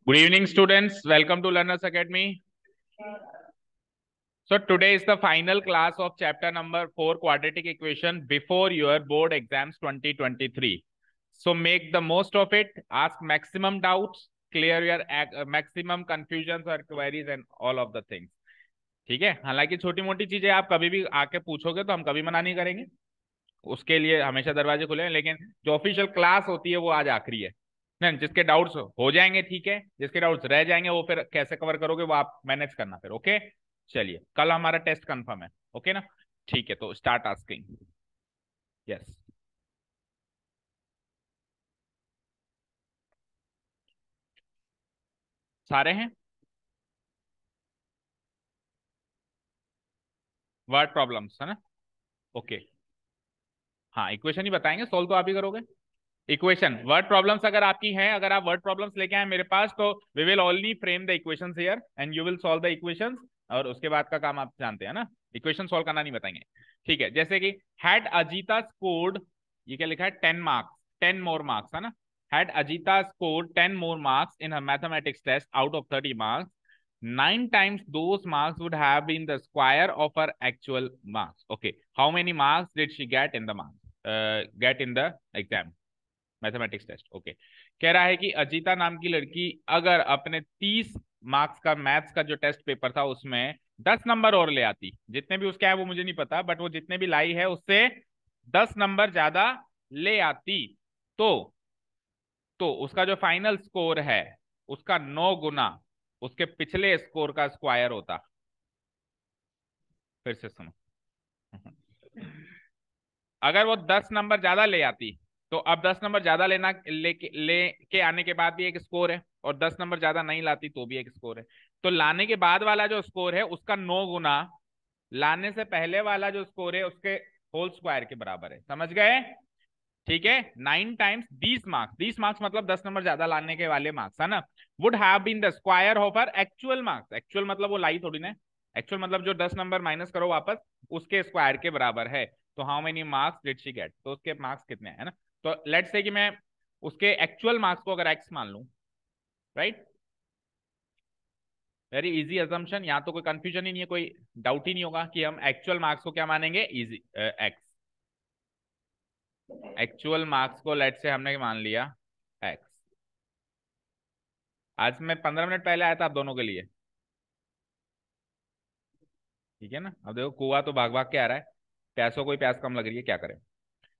Good evening, students. Welcome to Learners Academy. So today is the final class of chapter number 4, quadratic equation, before your board exams 2023. So make the most of it. Ask maximum doubts, clear your maximum confusions or queries and all of the things. ठीक है। हालांकि छोटी मोटी चीजें आप कभी भी आके पूछोगे तो हम कभी मना नहीं करेंगे, उसके लिए हमेशा दरवाजे खुले हैं। लेकिन जो ऑफिशियल क्लास होती है वो आज आखिरी है। नहीं, जिसके डाउट्स हो जाएंगे ठीक है, जिसके डाउट्स रह जाएंगे वो फिर कैसे कवर करोगे वो आप मैनेज करना फिर। ओके, चलिए कल हमारा टेस्ट कंफर्म है। ओके ना, ठीक है, तो स्टार्ट आस्किंग। यस, सारे हैं। वर्ड प्रॉब्लम्स है ना। ओके, हाँ इक्वेशन ही बताएंगे, सोल्व तो आप ही करोगे। इक्वेशन वर्ड प्रॉब्लम्स अगर आपकी हैं, अगर आप वर्ड प्रॉब्लम्स लेके आए मेरे पास तो we will only frame the equations here and you will solve the equations. और उसके बाद का काम आप जानते हैं ना, इक्वेशन सॉल्व करना नहीं बताएंगे। ठीक है, जैसे कि हैड अजीता स्कोर्ड, ये क्या लिखा है, 10 मार्क्स, 10 more मार्क्स है ना। Had Ajita scored 10 more marks in her mathematics test out of 30 marks, 9 times those marks would have been the square of her actual marks. Okay, how many marks did she get in the get in the exam mathematics test. Okay, कह रहा है कि अजीता नाम की लड़की अगर अपने 30 marks का मैथ्स का जो टेस्ट पेपर था उसमें 10 नंबर और ले आती, जितने भी उसके हैं वो मुझे नहीं पता, बट वो जितने भी लाई है उससे 10 नंबर ज्यादा ले आती, तो उसका जो फाइनल स्कोर है उसका 9 गुना उसके पिछले स्कोर का स्क्वायर होता। फिर से सुनो। अगर वो 10 नंबर ज्यादा ले आती, तो अब 10 नंबर ज्यादा लेके आने के बाद भी एक स्कोर है, और 10 नंबर ज्यादा नहीं लाती तो भी एक स्कोर है। तो लाने के बाद वाला जो स्कोर है उसका 9 गुना लाने से पहले वाला जो स्कोर है उसके होल स्क्वायर के बराबर है। समझ गए? ठीक है। 9 times 20 मार्क्स, 20 मार्क्स मतलब 10 नंबर ज्यादा लाने के वाले मार्क्स है ना, would have been the square of her actual marks. Actual मतलब वो लाई थोड़ी ना, एक्चुअल मतलब जो 10 नंबर माइनस करो वापस उसके स्क्वायर के बराबर है। तो how many marks did she get, तो उसके मार्क्स कितने हैं ना। तो लेट्स से कि मैं उसके एक्चुअल मार्क्स को अगर एक्स मान लूं, राइट, वेरी इजी अजम्पशन, यहाँ तो कोई कंफ्यूजन ही नहीं है, कोई डाउट ही नहीं होगा कि हम एक्चुअल मार्क्स को क्या मानेंगे, इजी एक्स। एक्चुअल मार्क्स को लेट से हमने मान लिया एक्स। आज मैं 15 मिनट पहले आया था आप दोनों के लिए, ठीक है ना। अब देखो कुआ तो भाग भाग के आ रहा है, प्यासों को ही प्यास कम लग रही है, क्या करें।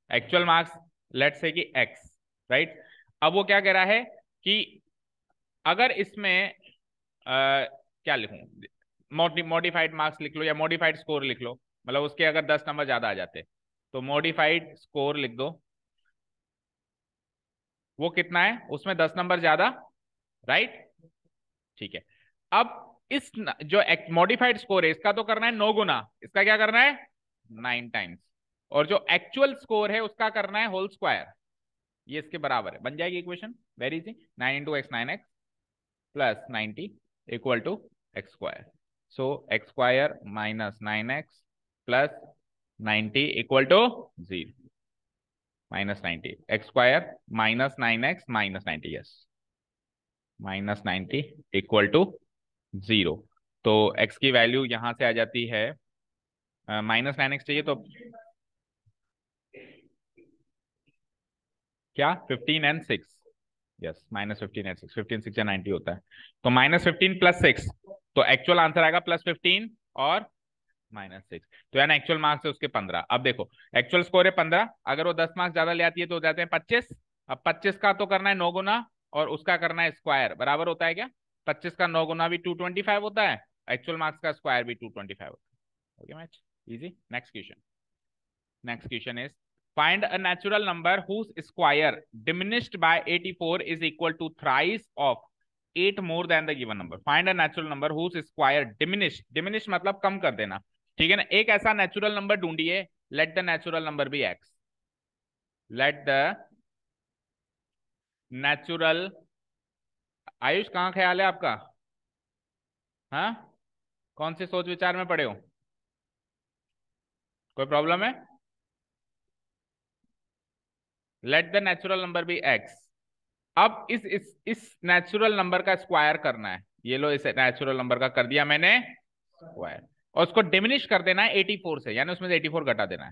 एक्चुअल मार्क्स लेट से कि एक्स, राइट। अब वो क्या कह रहा है कि अगर इसमें क्या लिखूं, मॉडिफाइड मार्क्स लिख लो या मॉडिफाइड स्कोर लिख लो, मतलब उसके अगर 10 नंबर ज्यादा आ जाते तो मॉडिफाइड स्कोर लिख दो। वो कितना है, उसमें 10 नंबर ज्यादा, राइट। ठीक है। अब इस जो मॉडिफाइड स्कोर है इसका तो करना है 9 गुना, इसका क्या करना है 9 टाइम्स, और जो एक्चुअल स्कोर है उसका करना है होल स्क्वायर, ये इसके बराबर है। बन जाएगी equation very easy, 9 × x 9x plus 90 equal to x square. So x square minus 9x plus 90 equal to 0, -90 x square -9x -90, yes, -90 equal to 0। तो x की वैल्यू यहां से आ जाती है, -9x चाहिए तो क्या 15 and 6, यस, -15 and 6, 15 6 या 90 होता है, तो -15 + 6, तो एक्चुअल आंसर आएगा +15 और -6। तो यानी एक्चुअल मार्क्स है उसके 15। अब देखो एक्चुअल स्कोर है 15, अगर वो 10 मार्क्स ज्यादा ले आती है तो हो जाते हैं 25। अब 25 का तो करना है 9 गुना और उसका करना है स्क्वायर, बराबर होता है क्या, 25 का 9 गुना भी 225 होता है, एक्चुअल मार्क्स का स्क्वायर भी 225 होता है। Okay match, easy. Next question. Next question is, find a natural number whose square diminished by 84 is equal to thrice of 8 more than the given number. Find a natural number whose square diminished मतलब कम कर देना, ठीक है ना। एक ऐसा natural number ढूंढिए, let the natural number be x, let the natural, Ayush कहाँ ख्याल है आपका, हाँ, कौन से सोच विचार में पड़े हो, कोई प्रॉब्लम है। Let the natural number be x, अब इस नेचुरल नंबर का स्क्वायर करना है। ये लो, इस नेचुरल नंबर का कर दिया मैंने स्क्वायर, और उसको डिमिनिश कर देना है 84 से, यानी उसमें से 84 घटा देना है,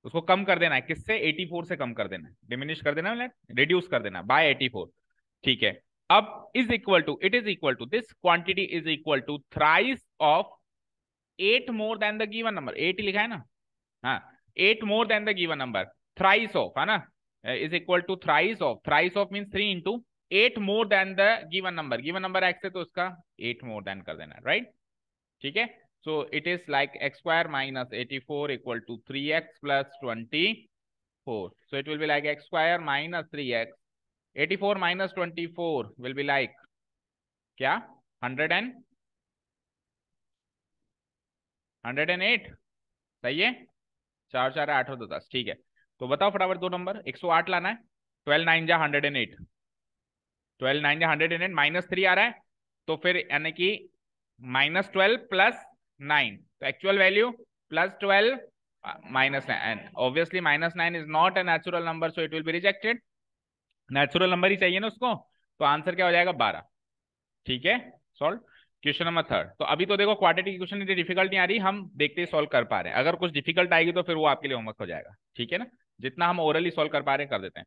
उसको कम कर देना है। किससे? 84 से कम कर देना है, डिमिनिश कर देना है, रिड्यूस कर देना बाय 84। ठीक है। अब is equal to, it is equal to, this quantity is equal to thrice of 8 more than the given number. 8 ही लिखा है ना, हाँ, 8 more than the given number, thrice of, है ना, is equal to thrice of means 3 into 8 more than the given number x है तो उसका 8 मोर देन कर देना, राइट? ठीक है। So it is like x square minus 84 equal to 3x plus 24। So it will be like x square minus 3x, 84 minus 24 will be like क्या, 108। सही है, 4 4 8 और 2 10। ठीक है, तो बताओ फटाफट दो नंबर, 108 लाना है। 12 9 जा 108, 12 9 जा 108, माइनस 3 आ रहा है, तो फिर यानी कि -12 प्लस 9, तो actual value +12 -9, obviously -9 is not a natural number, so it will be rejected. Natural number ही चाहिए ना उसको, तो आंसर क्या हो जाएगा, 12। ठीक है, सॉल्व। Question number 3। तो अभी तो देखो क्वाड्रेटिक इक्वेशन इतनी डिफिकल्ट नहीं आ रही, हम देखते ही सॉल्व कर पा रहे हैं। अगर कुछ डिफिकल्ट आएगी तो फिर वो आपके लिए होमवर्क हो जाएगा, ठीक है ना। जितना हम ओरली सॉल्व कर पा रहे हैं कर देते हैं।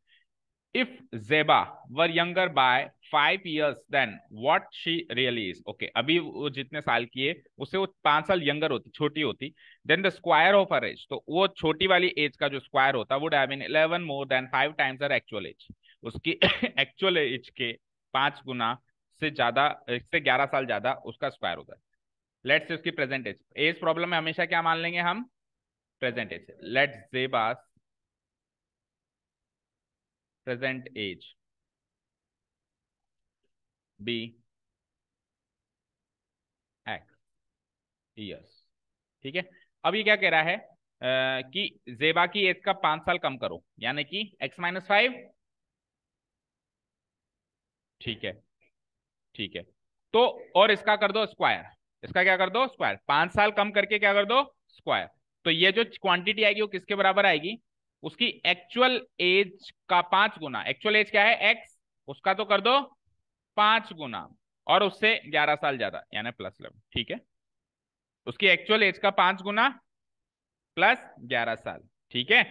If Zeba were younger by 5 years then what she really is. Okay, अभी वो जितने साल की है उससे वो 5 साल यंगर होती, छोटी होती, then the square of her age, तो वो छोटी वाली एज का जो स्क्वायर होता would have been 11 more than 5 times her actual age. उसकी एक्चुअल एज के 5 गुना से ज्यादा, इससे 11 साल ज्यादा उसका स्क्वायर होता है। लेट्स से उसकी प्रेजेंट एज, एज प्रॉब्लम में हमेशा क्या मान लेंगे हम, प्रेजेंट एज। लेट्स जेबास present age be x years. ठीक है। अब ये क्या कह रहा है कि जेबा की एज का 5 साल कम करो, यानी कि x-5। ठीक है, ठीक है। तो और इसका कर दो स्क्वायर, इसका क्या कर दो स्क्वायर, 5 साल कम करके क्या कर दो स्क्वायर। तो ये जो क्वांटिटी आएगी वो किसके बराबर आएगी, उसकी एक्चुअल एज का 5 गुना। एक्चुअल एज क्या है x, उसका तो कर दो 5 गुना, और उससे 11 साल ज्यादा यानी +11। ठीक है, उसकी एक्चुअल एज का 5 गुना प्लस 11 साल। ठीक है,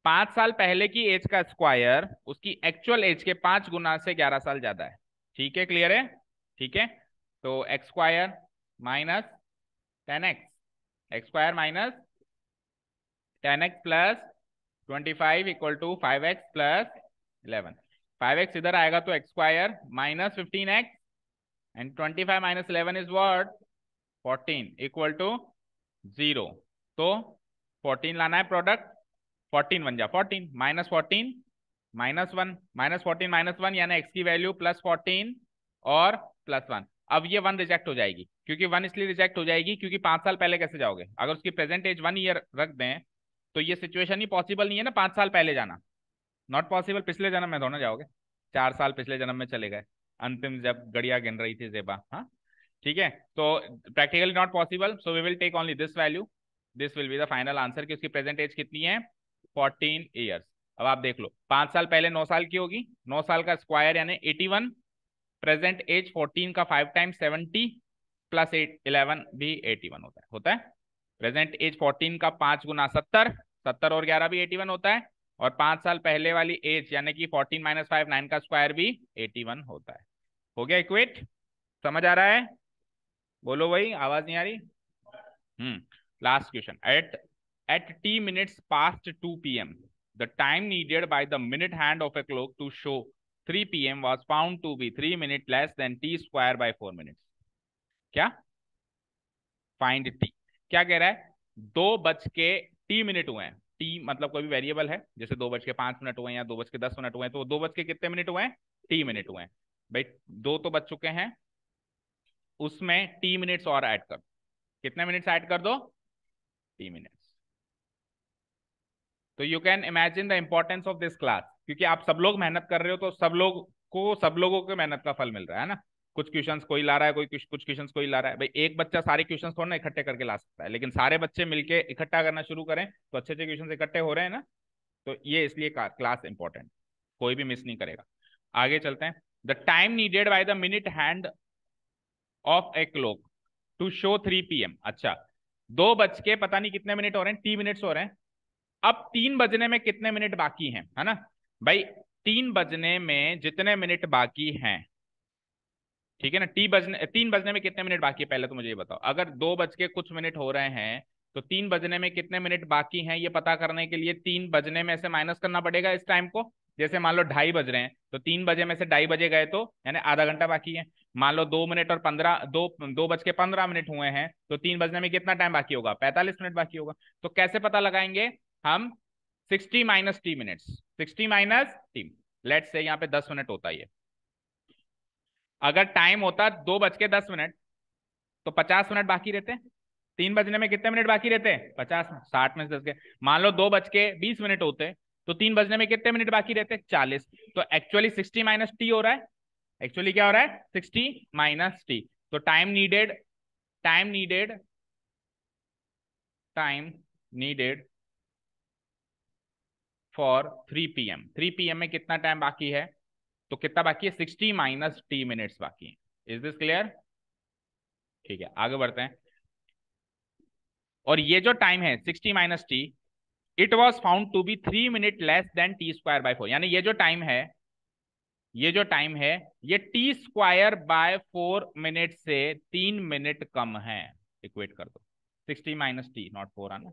5 साल पहले की एज का स्क्वायर उसकी एक्चुअल एज के 5 गुना से 11 साल ज्यादा है। ठीक है, क्लियर है? ठीक है, तो x square minus 10x, x square minus 10x plus 25 equal to 5x plus 11। 5x इधर आएगा तो x square minus 15x, and 25 minus 11 is what, 14 equal to 0। तो 14 लाना है प्रोडक्ट, 14 बन जा 14, -14 -1, -14 -1 यानी x की वैल्यू +14 और +1। अब ये 1 रिजेक्ट हो जाएगी, क्योंकि 1 इसलिए रिजेक्ट हो जाएगी क्योंकि 5 साल पहले कैसे जाओगे, अगर उसकी प्रेजेंट एज 1 ईयर रख दें तो ये सिचुएशन ही पॉसिबल नहीं है ना, 5 साल पहले जाना, नॉट पॉसिबल। पिछले जन्म में थोड़ा जाओगे, 4 साल पिछले जन्म में चले गए, अंतिम जब गड़िया गिन रही थी जेबा, हाँ। ठीक है, तो practically not possible, so we will take only this value, this will be the final answer कि उसकी प्रेजेंट एज कितनी है, 14 ईयर्स। अब आप देख लो, 5 साल पहले 9 साल की होगी, 9 साल का स्क्वायर यानी 81, प्रेजेंट एज 14 का 5 टाइम्स 70 प्लस 11 भी 81 होता है। प्रेजेंट एज 14 का 5 गुना 70, 70 और 11 भी 81 होता है, और 5 साल पहले वाली एज यानी कि 14 माइनस 5 9 का स्क्वायर भी 81 होता है। हो गया इक्वेट, समझ आ रहा है? बोलो भाई, आवाज नहीं आ रही? Last question. At t minutes past 2 p.m. the time needed by the minute hand of a clock to show 3 p.m. was found to be 3 minutes less than t square by 4 minutes। क्या? Find t। क्या कह रहा है, 2:10 हुए हैं, t मतलब कोई भी वेरिएबल है, जैसे 2:05 हुए हैं या 2:10 हुए हैं, तो 2 कितने मिनट हुए हैं, t मिनट हुए हैं। भाई 2 तो बज चुके हैं, उसमें t मिनट्स और ऐड कर, कितने मिनट्स ऐड कर दो, t मिनट्स। तो you can imagine the importance of this class, क्योंकि आप सब लोग मेहनत कर रहे हो तो सब लोगों को मेहनत का फल मिल रहा है ना। कुछ क्वेश्चंस कोई ला रहा है, कोई कुछ क्वेश्चंस कोई ला रहा है। भाई एक बच्चा सारे क्वेश्चंस थोड़ा ना इकट्ठे करके ला सकता है, लेकिन सारे बच्चे मिलके इकट्ठा करना शुरू करें तो अच्छे अच्छे क्वेश्चंस इकट्ठे हो रहे हैं ना। तो ये इसलिए क्लास इंपॉर्टेंट, कोई भी मिस नहीं करेगा। आगे चलते हैं। The time needed by the minute hand of a clock to show 3 PM। अच्छा, 2 बज के पता नहीं कितने मिनट हो रहे हैं, 3 मिनट्स हो रहे हैं। अब 3 बजने में कितने मिनट बाकी हैं, है ना भाई? 3 बजने में जितने मिनट बाकी हैं, ठीक है ना, 3 बजने में कितने मिनट बाकी है पहले तो मुझे ये बताओ। अगर 2 बज के कुछ मिनट हो रहे हैं तो 3 बजने में कितने मिनट बाकी हैं ये पता करने के लिए 3 बजने में से माइनस करना पड़ेगा इस टाइम को। जैसे मान लो 2:30 बज रहे हैं तो 3 बजे में से 2:30 बजे गए तो यानी आधा घंटा बाकी है। मान लो 2 बज के 15 हुए हैं तो 3 बजने में कितना टाइम बाकी होगा? 45 मिनट बाकी होगा। तो कैसे पता लगाएंगे हम? 60 - T minutes, 60 - T। Let's say यहाँ पे 10 मिनट होता है ये। अगर टाइम होता 2 बज के 10 मिनट तो 50 मिनट बाकी रहते। 3 बजने में कितने मिनट बाकी रहते? 50। 60 में से 10 के, मान लो 2 बज के 20 मिनट होते तो 3 बजने में कितने मिनट बाकी रहते? 40। तो एक्चुअली 60 - T हो रहा है। एक्चुअली क्या हो रहा है? 60 - T। तो time needed for 3 PM। 3 PM में कितना टाइम बाकी है? तो कितना बाकी है? 60 - T मिनट्स बाकी है। Is this clear? ठीक है, आगे बढ़ते हैं। और ये जो टाइम है 60 - T, it was found to be 3 minute less than T²/4। यानी ये जो टाइम है ये T²/4 मिनट से 3 मिनट कम है। इक्वेट कर दो, 60 - T, नॉट 4 आना।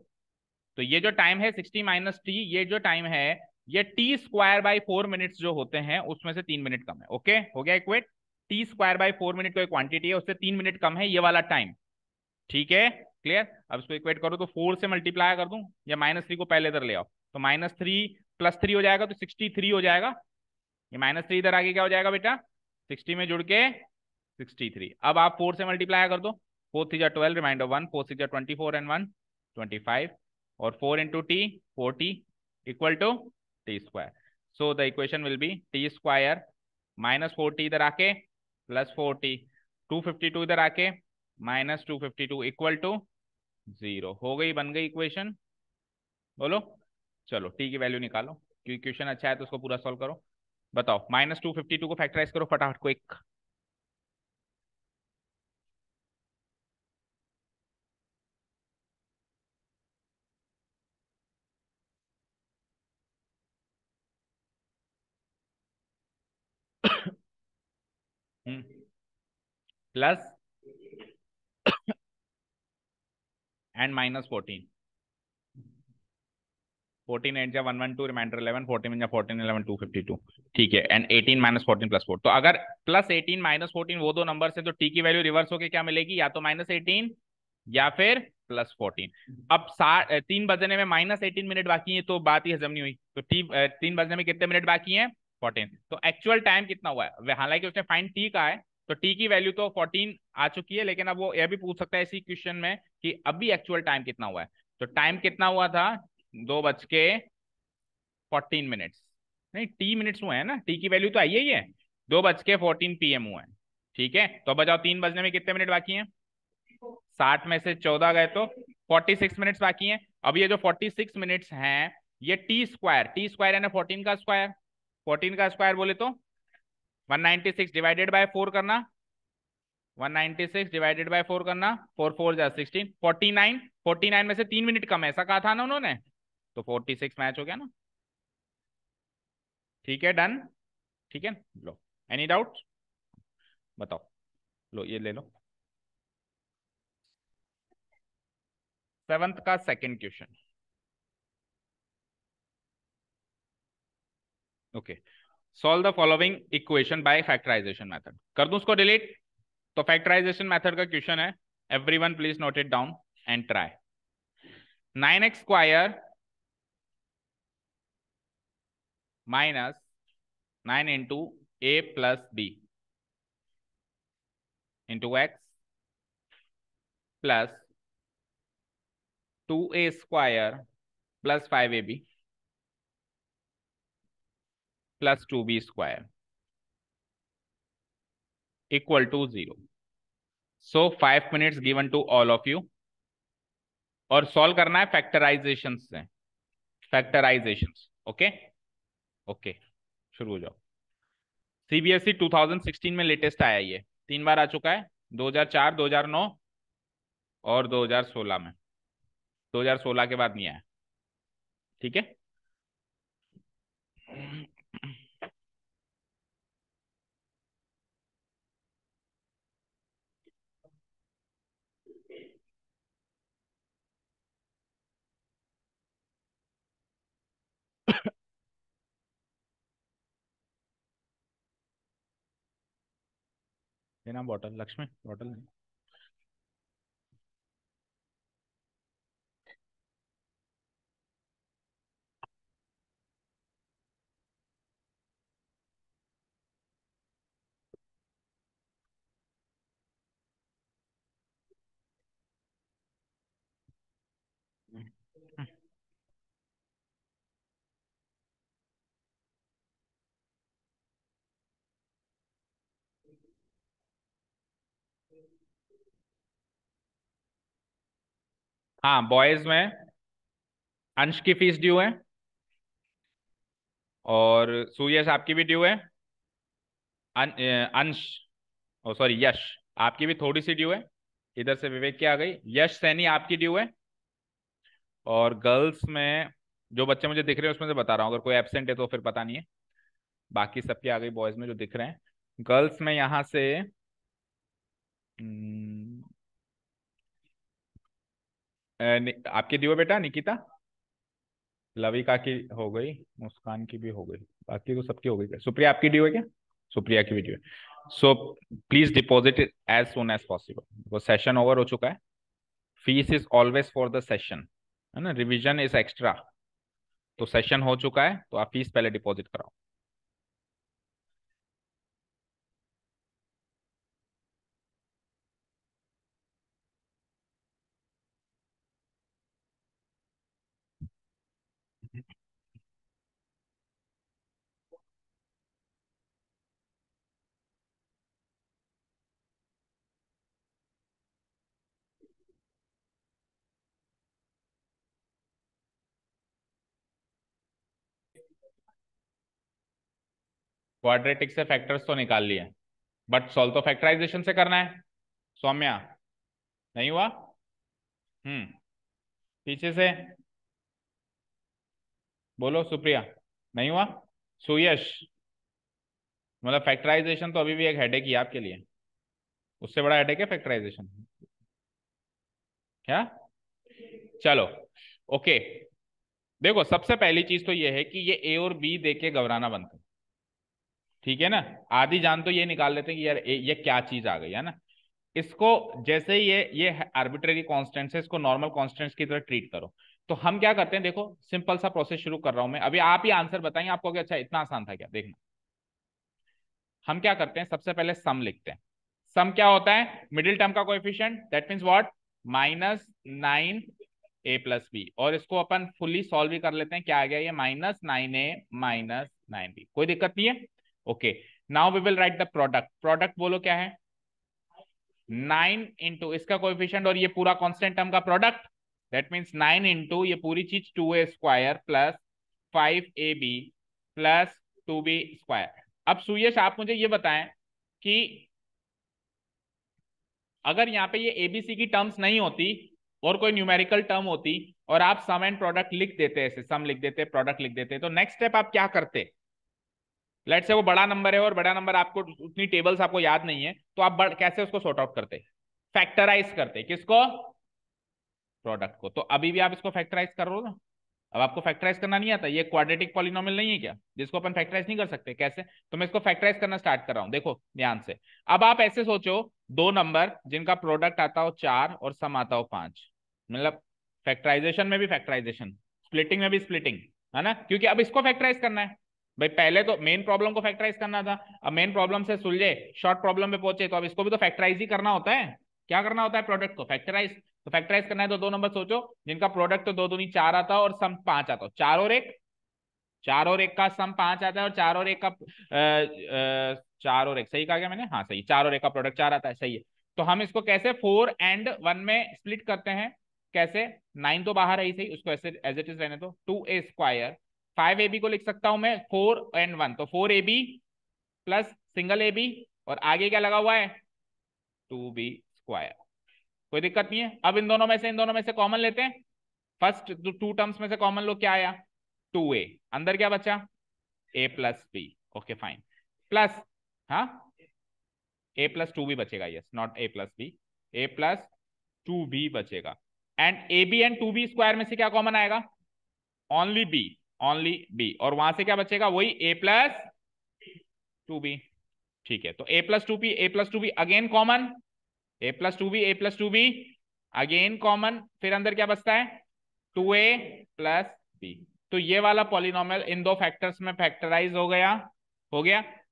तो ये जो टाइम है 60 - T, ये जो टाइम है ये T²/4 मिनट्स जो होते हैं उसमें से 3 मिनट कम है। ओके, हो गया इक्वेट। T²/4 मिनट कोई क्वांटिटी है, उससे 3 मिनट कम है ये वाला टाइम। ठीक है, क्लियर? अब इसको इक्वेट करो तो 4 से मल्टीप्लाई कर दूं या -3 को पहले इधर ले आओ तो -3 + 3 हो जाएगा तो 63 हो जाएगा। ये -3 इधर आगे क्या हो जाएगा बेटा? 60 में जुड़ के 63। अब आप 4 से मल्टीप्लाई कर दो। 4 3 12, रिमाइंडर 1, 4 6 24 एंड 1 25, और 4 into T 40 equal to T²। So the equation will be T² -40 इधर आके +40, 252 इधर आके -252 इक्वल टू 0। हो गई, बन गई इक्वेशन। बोलो। चलो टी की वैल्यू निकालो, क्योंकि क्वेश्चन अच्छा है तो उसको पूरा सॉल्व करो। बताओ, -252 को फैक्टराइज करो फटाफट को एक। प्लस एंड -14, 14 8 जा 112, रिमाइंडर 11, 14 जा 14 11 252। ठीक है, एंड 18 -14 +4। तो अगर +18 -14 वो दो नंबर से तो टी की वैल्यू रिवर्स होके क्या मिलेगी? या तो -18 या फिर +14। अब 3 बजने में -18 मिनट बाकी है तो बात ही हजम नहीं हुई। तो 3 बजने में कितने मिनट बाकी हैं? 14। तो एक्चुअल टाइम कितना हुआ है? हालांकि उसने फाइंड टी का है तो टी की वैल्यू तो 14 आ चुकी है, लेकिन अब वो यह भी पूछ सकता है इसी क्वेश्चन में कि अभी एक्चुअल टाइम कितना हुआ है। तो टाइम कितना हुआ था? 2 बज के 14 मिनट्स। नहीं, टी मिनट्स हुए हैं ना, टी की वैल्यू तो आई ही है। 2 बज के 14 PM हुआ है। ठीक है, तो बताओ 3 बजने में कितने मिनट बाकी हैं? 60 में से 14 गए तो 46 मिनट्स बाकी हैं। अब ये जो 46 मिनट्स हैं ये टी स्क्वायर यानी 14 का स्क्वायर। 14 का स्क्वायर बोले तो 196 डिवाइडेड बाय 4 करना। 196 डिवाइडेड बाय 4 करना, 4 4 जा 16, 49। 49 में से 3 मिनट कम है, ऐसा कहा था ना उन्होंने, तो 46 मैच हो गया ना। ठीक है, डन। ठीक है, लो। Any doubt? बताओ। लो ये ले लो, 7th का second question. Okay, solve the following equation by factorisation method. कर दूं उसको डिलीट? तो फैक्टराइजेशन मेथड का क्वेश्चन है, everyone please note it down and try. 9x² minus 9 into a+b into x plus 2a² plus 5ab plus 2b² equal to 0। So 5 minutes given to all of you, और solve करना है factorisation से। Factorisation. Okay, okay, शुरू हो जाओ। CBSE 2016 में latest आया, ये 3 बार आ चुका है, 2004, 2009 और 2016 में। 2016 के बाद नहीं आया। ठीक है। लेना बॉटल, लक्ष्मी बॉटल। हाँ, बॉयज में अंश की फीस ड्यू है, और सुयश आपकी भी ड्यू है। अंश, ओ सॉरी यश, आपकी भी थोड़ी सी ड्यू है। इधर से विवेक की आ गई। यश सैनी आपकी ड्यू है। और गर्ल्स में जो बच्चे मुझे दिख रहे हैं उसमें से बता रहा हूँ, अगर कोई एब्सेंट है तो फिर पता नहीं है। बाकी सबकी आ गई बॉयज में जो दिख रहे हैं। गर्ल्स में यहाँ से हम्म, आपकी ड्यू है बेटा निकिता। लविका की हो गई, मुस्कान की भी हो गई, बाकी तो सबकी हो गई। सुप्रिया आपकी ड्यू है क्या? सुप्रिया की भी ड्यू है। So please deposit it as soon as possible, वो सेशन ओवर हो चुका है। Fees is always for the session, है ना, रिवीजन इज एक्स्ट्रा। तो सेशन हो चुका है तो आप फीस पहले डिपॉजिट कराओ। क्वाड्रेटिक से फैक्टर्स तो निकाल लिए, बट सॉल्व तो फैक्टराइजेशन से करना है। सौम्या, नहीं हुआ? पीछे से बोलो। सुप्रिया, नहीं हुआ? सुयश, मतलब फैक्टराइजेशन तो अभी भी एक हेडेक ही है आपके लिए। उससे बड़ा हेडेक है फैक्टराइजेशन? क्या? चलो, ओके। देखो, सबसे पहली चीज तो ये है कि ये ए और बी देख के घबराना बंद करो। ठीक है ना? आधी जान तो ये निकाल लेते हैं कि यार ये क्या चीज आ गई, है ना। इसको जैसे ही ये आर्बिट्रेरी कॉन्स्टेंट्स है, इसको नॉर्मल कॉन्स्टेंट्स की तरह ट्रीट करो। तो हम क्या करते हैं, देखो सिंपल सा प्रोसेस शुरू कर रहा हूं मैं अभी, आप ही आंसर बताएंगे आपको कि अच्छा इतना आसान था क्या, देखना। हम क्या करते हैं, सबसे पहले सम लिखते हैं। सम क्या होता है? मिडिल टर्म का coefficient, that means what, -9a+b। और इसको अपन फुल्ली सॉल्व भी कर लेते हैं। क्या आ गया ये? -9a -9b। कोई दिक्कत नहीं है। Okay, now we will write the product. Product बोलो क्या है? 9 इंटू इसका कोएफिशिएंट और ये पूरा कांस्टेंट टर्म का प्रोडक्ट, दैट मींस 9 इंटू ये पूरी चीज 2a² plus 5ab plus 2b²। अब सुयश आप मुझे ये बताएं कि अगर यहाँ पे ये एबीसी की टर्म्स नहीं होती और कोई न्यूमेरिकल टर्म होती और आप सम एंड प्रोडक्ट लिख देते, ऐसे सम लिख देते, प्रोडक्ट लिख देते, तो नेक्स्ट स्टेप आप क्या करते? लेट्स से वो बड़ा नंबर है और बड़ा नंबर आपको उतनी टेबल्स आपको याद नहीं है, तो आप कैसे उसको सॉर्ट आउट करते? फैक्टराइज करते। किसको? प्रोडक्ट को। तो अभी भी आप इसको फैक्टराइज कर रहे हो ना। अब आपको फैक्टराइज करना नहीं आता, ये क्वाड्रेटिक पॉलिनोमियल नहीं है क्या जिसको अपन फैक्टराइज नहीं कर सकते? कैसे? तो मैं इसको फैक्टराइज करना स्टार्ट कर रहा हूं, देखो ध्यान से। अब आप ऐसे सोचो, दो नंबर जिनका प्रोडक्ट आता हो 4 और सम आता हो 5, मतलब फैक्टराइजेशन में भी फैक्टराइजेशन, स्प्लिटिंग में भी स्प्लिटिंग, है ना, क्योंकि अब इसको फैक्टराइज करना है। भाई पहले तो मेन प्रॉब्लम को फैक्टराइज करना था, अब मेन प्रॉब्लम से सुलझे, शॉर्ट प्रॉब्लम पे पहुंचे, तो अब इसको भी तो फैक्टराइज ही करना होता है। क्या करना होता है? प्रोडक्ट को फैक्टराइज। तो फैक्टराइज करना है तो दो नंबर सोचो जिनका प्रोडक्ट तो दो दूनी 4 आता है और सम 5 आता है। 4 और 1 का सम 5 आता है, और 4 और 1 का 4 और 1 सही कहा क्या मैंने? हाँ सही, 4 और 1 का प्रोडक्ट 4 आता है, सही है। तो हम इसको कैसे 4 and 1 में स्प्लिट करते हैं? कैसे? 9 तो बाहर है ही, सही, उसको ऐसे एज इट इज रहने दो। 2a², 5ab को लिख सकता हूं मैं 4 and 1, तो 4ab plus single A B, और आगे क्या लगा हुआ है 2b²। कोई दिक्कत नहीं है। अब इन दोनों में से कॉमन लेते हैं। फर्स्ट टू टर्म्स में से कॉमन लो, क्या आया 2a, अंदर क्या बचा a+b। ओके फाइन, प्लस, हाँ a+2b बचेगा, यस नॉट a+b, a+2b बचेगा। एंड ab एंड 2b² में से क्या कॉमन आएगा ओनली b, ओनली b, और वहां से क्या बचेगा वही a+2b। ठीक है, तो a+2b again common, a+2b again common, फिर अंदर क्या बचता है 2a+b। तो ये वाला पॉलिनोमियल इन दो फैक्टर्स में फैक्टराइज हो गया।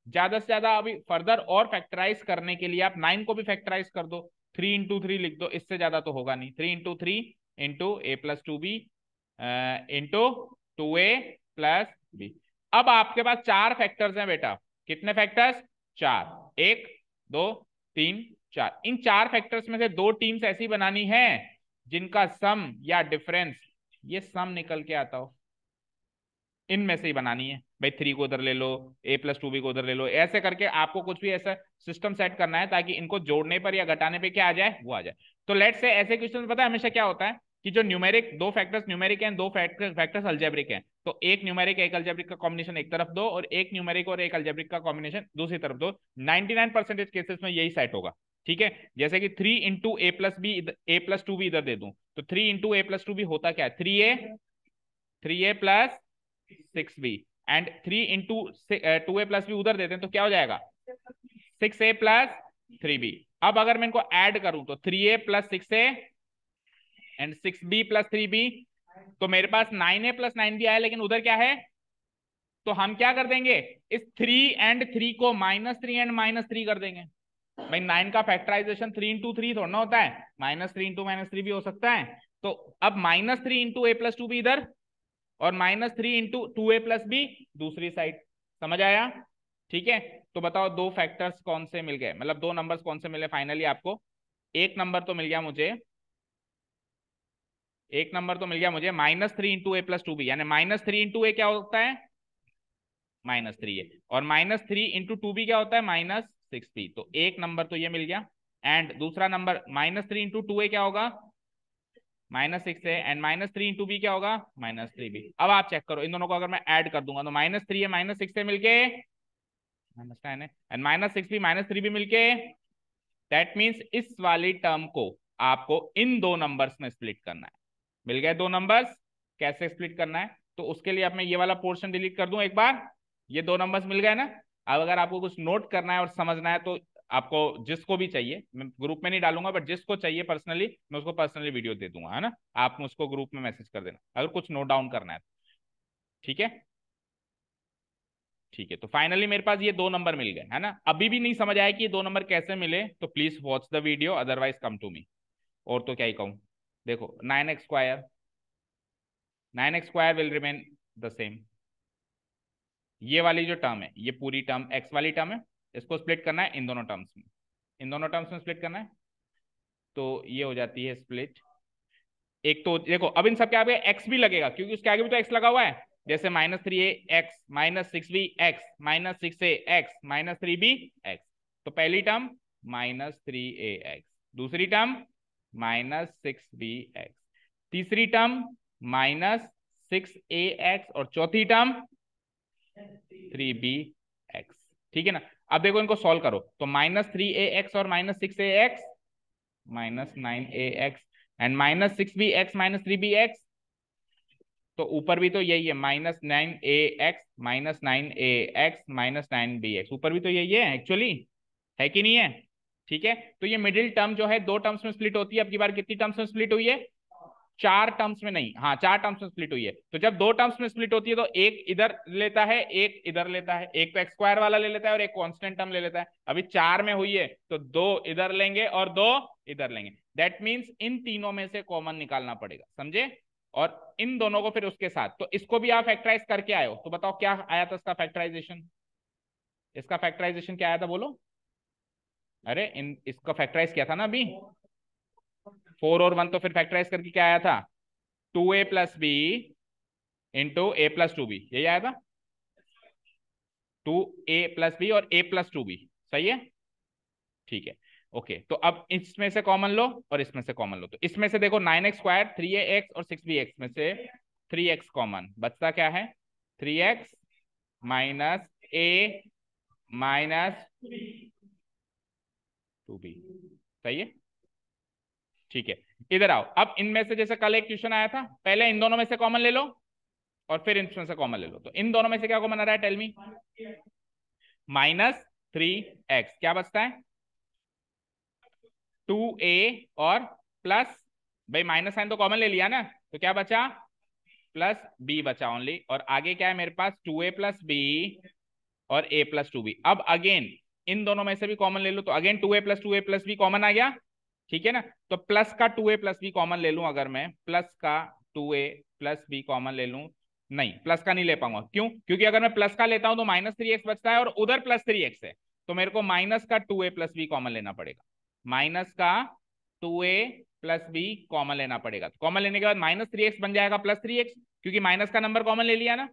ज्यादा से ज्यादा अभी फर्दर और फैक्टराइज करने के लिए आप 9 को भी फैक्टराइज कर दो, 3 × 3 लिख दो, इससे ज्यादा तो होगा नहीं। 3 × 3 इंटू a+2b इंटू 2a+b। अब आपके पास 4 फैक्टर्स हैं बेटा। कितने फैक्टर्स 4, 1 2 3 4। इन 4 फैक्टर्स में से 2 टीम्स ऐसी बनानी है जिनका सम या डिफरेंस ये सम निकल के आता हो, इनमें से ही बनानी है भाई। 3 को उधर ले लो, a+2b को उधर ले लो, ऐसे करके आपको कुछ भी ऐसा सिस्टम सेट करना है ताकि इनको जोड़ने पर या घटाने पे क्या आ जाए वो आ जाए। तो लेट से ऐसे क्वेश्चन पता है हमेशा क्या होता है कि जो न्यूमेरिक दो फैक्टर्स न्यूमेरिक हैं, दो फैक्टर्स अलजेब्रिक हैं, तो एक न्यूमेरिक एक अलजेब्रिक का कॉम्बिनेशन एक तरफ दो और एक न्यूमेरिक और एक अलजेब्रिक का कॉम्बिनेशन दूसरी तरफ दो। 99% केसेस में यही सेट होगा। ठीक है, जैसे कि 3 इंटू a+2b इधर दे दूं तो 3 इंटू a+2b होता क्या है 3a+6b, एंड 3 इंटू 2a+b उधर देते हैं तो क्या हो जाएगा 6a+3b। अब अगर मैं इनको ऐड करूं तो 3a+6a एंड 6b+3b, तो मेरे पास 9a+9b आया, लेकिन उधर क्या है, तो हम क्या कर देंगे इस 3 एंड 3 को -3 एंड -3 कर देंगे। भाई 9 का फैक्टराइजेशन 3 × 3 थोड़ा ना होता है, -3 × -3 भी हो सकता है। तो अब -3 इंटू a+2b इधर और -3 इंटू 2a+b दूसरी साइड। समझ आया? ठीक है, तो बताओ दो फैक्टर्स कौन से मिल गए, मतलब दो नंबर्स कौन से मिले फाइनली आपको। एक नंबर तो मिल गया मुझे, -3 इंटू a+2b, यानी -3 इंटू ए क्या होता है -3a, और -3 इंटू 2b क्या होता है -6b। तो एक नंबर तो ये मिल गया। एंड दूसरा नंबर -3 इंटू 2a क्या होगा -6a, एंड -3 इंटू b क्या होगा -3b। अब आप चेक करो इन दोनों को अगर मैं ऐड कर दूंगा तो -3 है -6 मिलके -9 है, एंड -6b -3b मिलके, दैट मीन्स इस वाली टर्म को आपको इन दो नंबर्स में स्प्लिट करना है। मिल गए दो नंबर्स, कैसे स्प्लिट करना है तो उसके लिए अब मैं ये वाला पोर्शन डिलीट कर दूं एक बार। ये दो नंबर्स मिल गए ना। अब अगर आपको कुछ नोट करना है और समझना है तो आपको जिसको भी चाहिए, मैं ग्रुप में नहीं डालूंगा, बट जिसको चाहिए पर्सनली मैं उसको पर्सनली वीडियो दे दूंगा, है ना। आप मुझको ग्रुप में मैसेज कर देना अगर कुछ नोट डाउन करना है। ठीक है, ठीक है, तो फाइनली मेरे पास ये दो नंबर मिल गए, है ना। अभी भी नहीं समझ आया कि ये दो नंबर कैसे मिले तो please watch the video, otherwise come to me. और तो क्या ही कहूं, देखो 9x² will remain the same. ये वाली जो टर्म है ये पूरी टर्म x वाली टर्म है, इसको स्प्लिट करना है इन दोनों टर्म्स में, इन दोनों टर्म्स में स्प्लिट करना है, तो ये हो जाती है स्प्लिट। एक तो देखो अब इन सब के आगे x भी लगेगा क्योंकि उसके आगे भी तो x लगा हुआ है, जैसे -3a x -6b x -6a x -3b x। तो पहली टर्म -3a x, दूसरी टर्म -6b x, तीसरी टर्म -6a x, और चौथी टर्म 3b x। ठीक है ना। अब देखो इनको सॉल्व करो तो -3a x और -6a x -9a x, and -6b x -3b x, तो ऊपर भी तो यही है -9a x -9a x -9b x, ऊपर भी तो यही है एक्चुअली, है कि नहीं है। ठीक है, तो ये मिडिल टर्म जो है दो टर्म्स में स्प्लिट होती है। अब की बार कितनी टर्म्स में स्प्लिट हुई है 4 टर्म्स में, नहीं हाँ 4 टर्म्स में स्प्लिट हुई है। तो जब दो टर्म्स में स्प्लिट होती है तो एक इधर लेता है एक इधर लेता है, एक तो x² वाला ले लेता है और एक कांस्टेंट टर्म ले लेता है। अभी 4 में हुई है तो 2 इधर लेंगे और 2 इधर लेंगे, दैट मीन्स इन तीनों में से कॉमन निकालना पड़ेगा, समझे। और इन दोनों को फिर उसके साथ, तो इसको भी आप फैक्टराइज करके आए हो तो बताओ क्या आया था इसका फैक्टराइजेशन, इसका फैक्टराइजेशन क्या आया था बोलो। अरे इन इसका फैक्टराइज किया था ना अभी, 4 और 1, तो फिर फैक्टराइज करके क्या आया था 2a+b इंटू a+2b, यही आया था। 2a+b और a+2b, सही है, ठीक है। ओके, तो अब इसमें से कॉमन लो और इसमें से कॉमन लो, तो इसमें से देखो 9x² 3ax और 6bx में से 3x कॉमन बचता क्या है, 3x minus a minus 2b, सही है, ठीक है। इधर आओ, अब इनमें से जैसे कल एक क्वेश्चन आया था, पहले इन दोनों में से कॉमन ले लो और फिर इनमें से कॉमन ले लो, तो इन दोनों में से क्या कॉमन आ रहा है, टेल मी। -3x क्या बचता है, 2a और प्लस, भाई माइनस साइन तो कॉमन ले लिया ना, तो क्या बचा, +b बचा ओनली, और आगे क्या है मेरे पास, 2a+b और a+2b। अब अगेन इन दोनों में से भी कॉमन ले लो, तो अगेन 2a+2a+b कॉमन आ गया, ठीक है ना। तो प्लस का 2a+b कॉमन ले लूं, अगर मैं प्लस का 2a+b कॉमन ले लूं, नहीं प्लस का नहीं ले पाऊंगा, क्यों, क्योंकि अगर मैं प्लस का लेता हूं तो -3x बचता है और उधर +3x है, तो मेरे को माइनस का 2a+b कॉमन लेना पड़ेगा, माइनस का 2a+b कॉमन लेना पड़ेगा। तो कॉमन लेने के बाद -3x बन जाएगा +3x, क्योंकि माइनस का नंबर कॉमन ले लिया ना,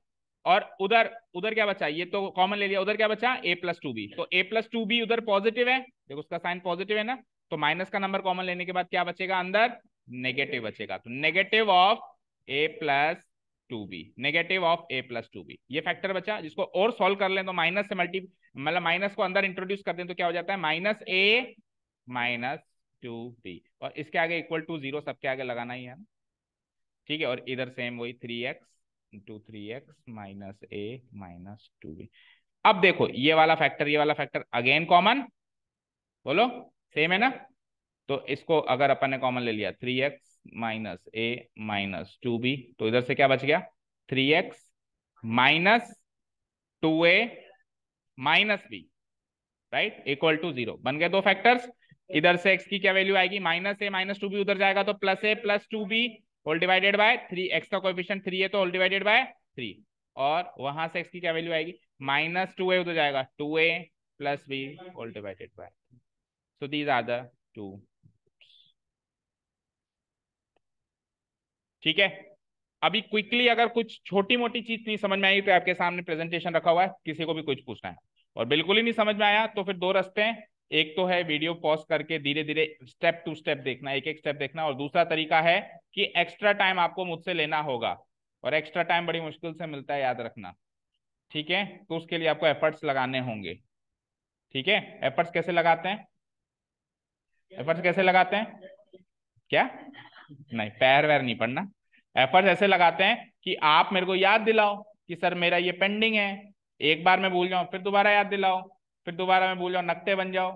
और उधर उधर क्या बचा, ये तो कॉमन ले लिया, उधर क्या बचा, a+2b, तो a+2b उधर पॉजिटिव है, देखो उसका साइन पॉजिटिव है ना, तो माइनस का नंबर कॉमन लेने के बाद क्या बचेगा अंदर, नेगेटिव बचेगा, तो negative of a+2b, negative of a+2b, ये फैक्टर बचा, जिसको और सॉल्व कर लें तो माइनस से मतलब माइनस को अंदर इंट्रोड्यूस कर दें तो क्या हो जाता है, -a -2b, और इसके आगे =0 सबके आगे लगाना ही है ना, ठीक है। और इधर सेम वही 3x माइनस a -2b। अब देखो ये वाला फैक्टर, ये वाला फैक्टर अगेन कॉमन, बोलो सेम है ना, तो इसको अगर अपन ने कॉमन ले लिया 3x माइनस a -2b, तो इधर से क्या बच गया, 3x minus 2a minus b, right, =0, बन गए दो फैक्टर्स। इधर से x की क्या वैल्यू आएगी, -a -2b, उधर जाएगा तो +a +2b whole divided by 3, x का कोएफिशिएंट 3 है तो होल डिवाइडेड बाय 3, और वहां से x की क्या वैल्यू आएगी, -2a उधर जाएगा 2a +b whole divided by, so these are the two, ठीक है। अभी क्विकली अगर कुछ छोटी मोटी चीज नहीं समझ में आई तो आपके सामने प्रेजेंटेशन रखा हुआ है, किसी को भी कुछ पूछना है, और बिल्कुल ही नहीं समझ में आया तो फिर दो रास्ते हैं, एक तो है वीडियो पॉज करके धीरे धीरे स्टेप टू स्टेप देखना, एक एक स्टेप देखना, और दूसरा तरीका है कि एक्स्ट्रा टाइम आपको मुझसे लेना होगा, और एक्स्ट्रा टाइम बड़ी मुश्किल से मिलता है, याद रखना, ठीक है। तो उसके लिए आपको एफर्ट्स लगाने होंगे, ठीक है। एफर्ट्स कैसे लगाते हैं, एफर्ट्स कैसे लगाते हैं, क्या, नहीं पैर वैर नहीं पड़ना, एफर्ट्स ऐसे लगाते हैं कि आप मेरे को याद दिलाओ कि सर मेरा ये पेंडिंग है, एक बार मैं भूल जाऊं फिर दोबारा याद दिलाओ, फिर दोबारा मैं भूल जाऊं नक्शे बन जाओ,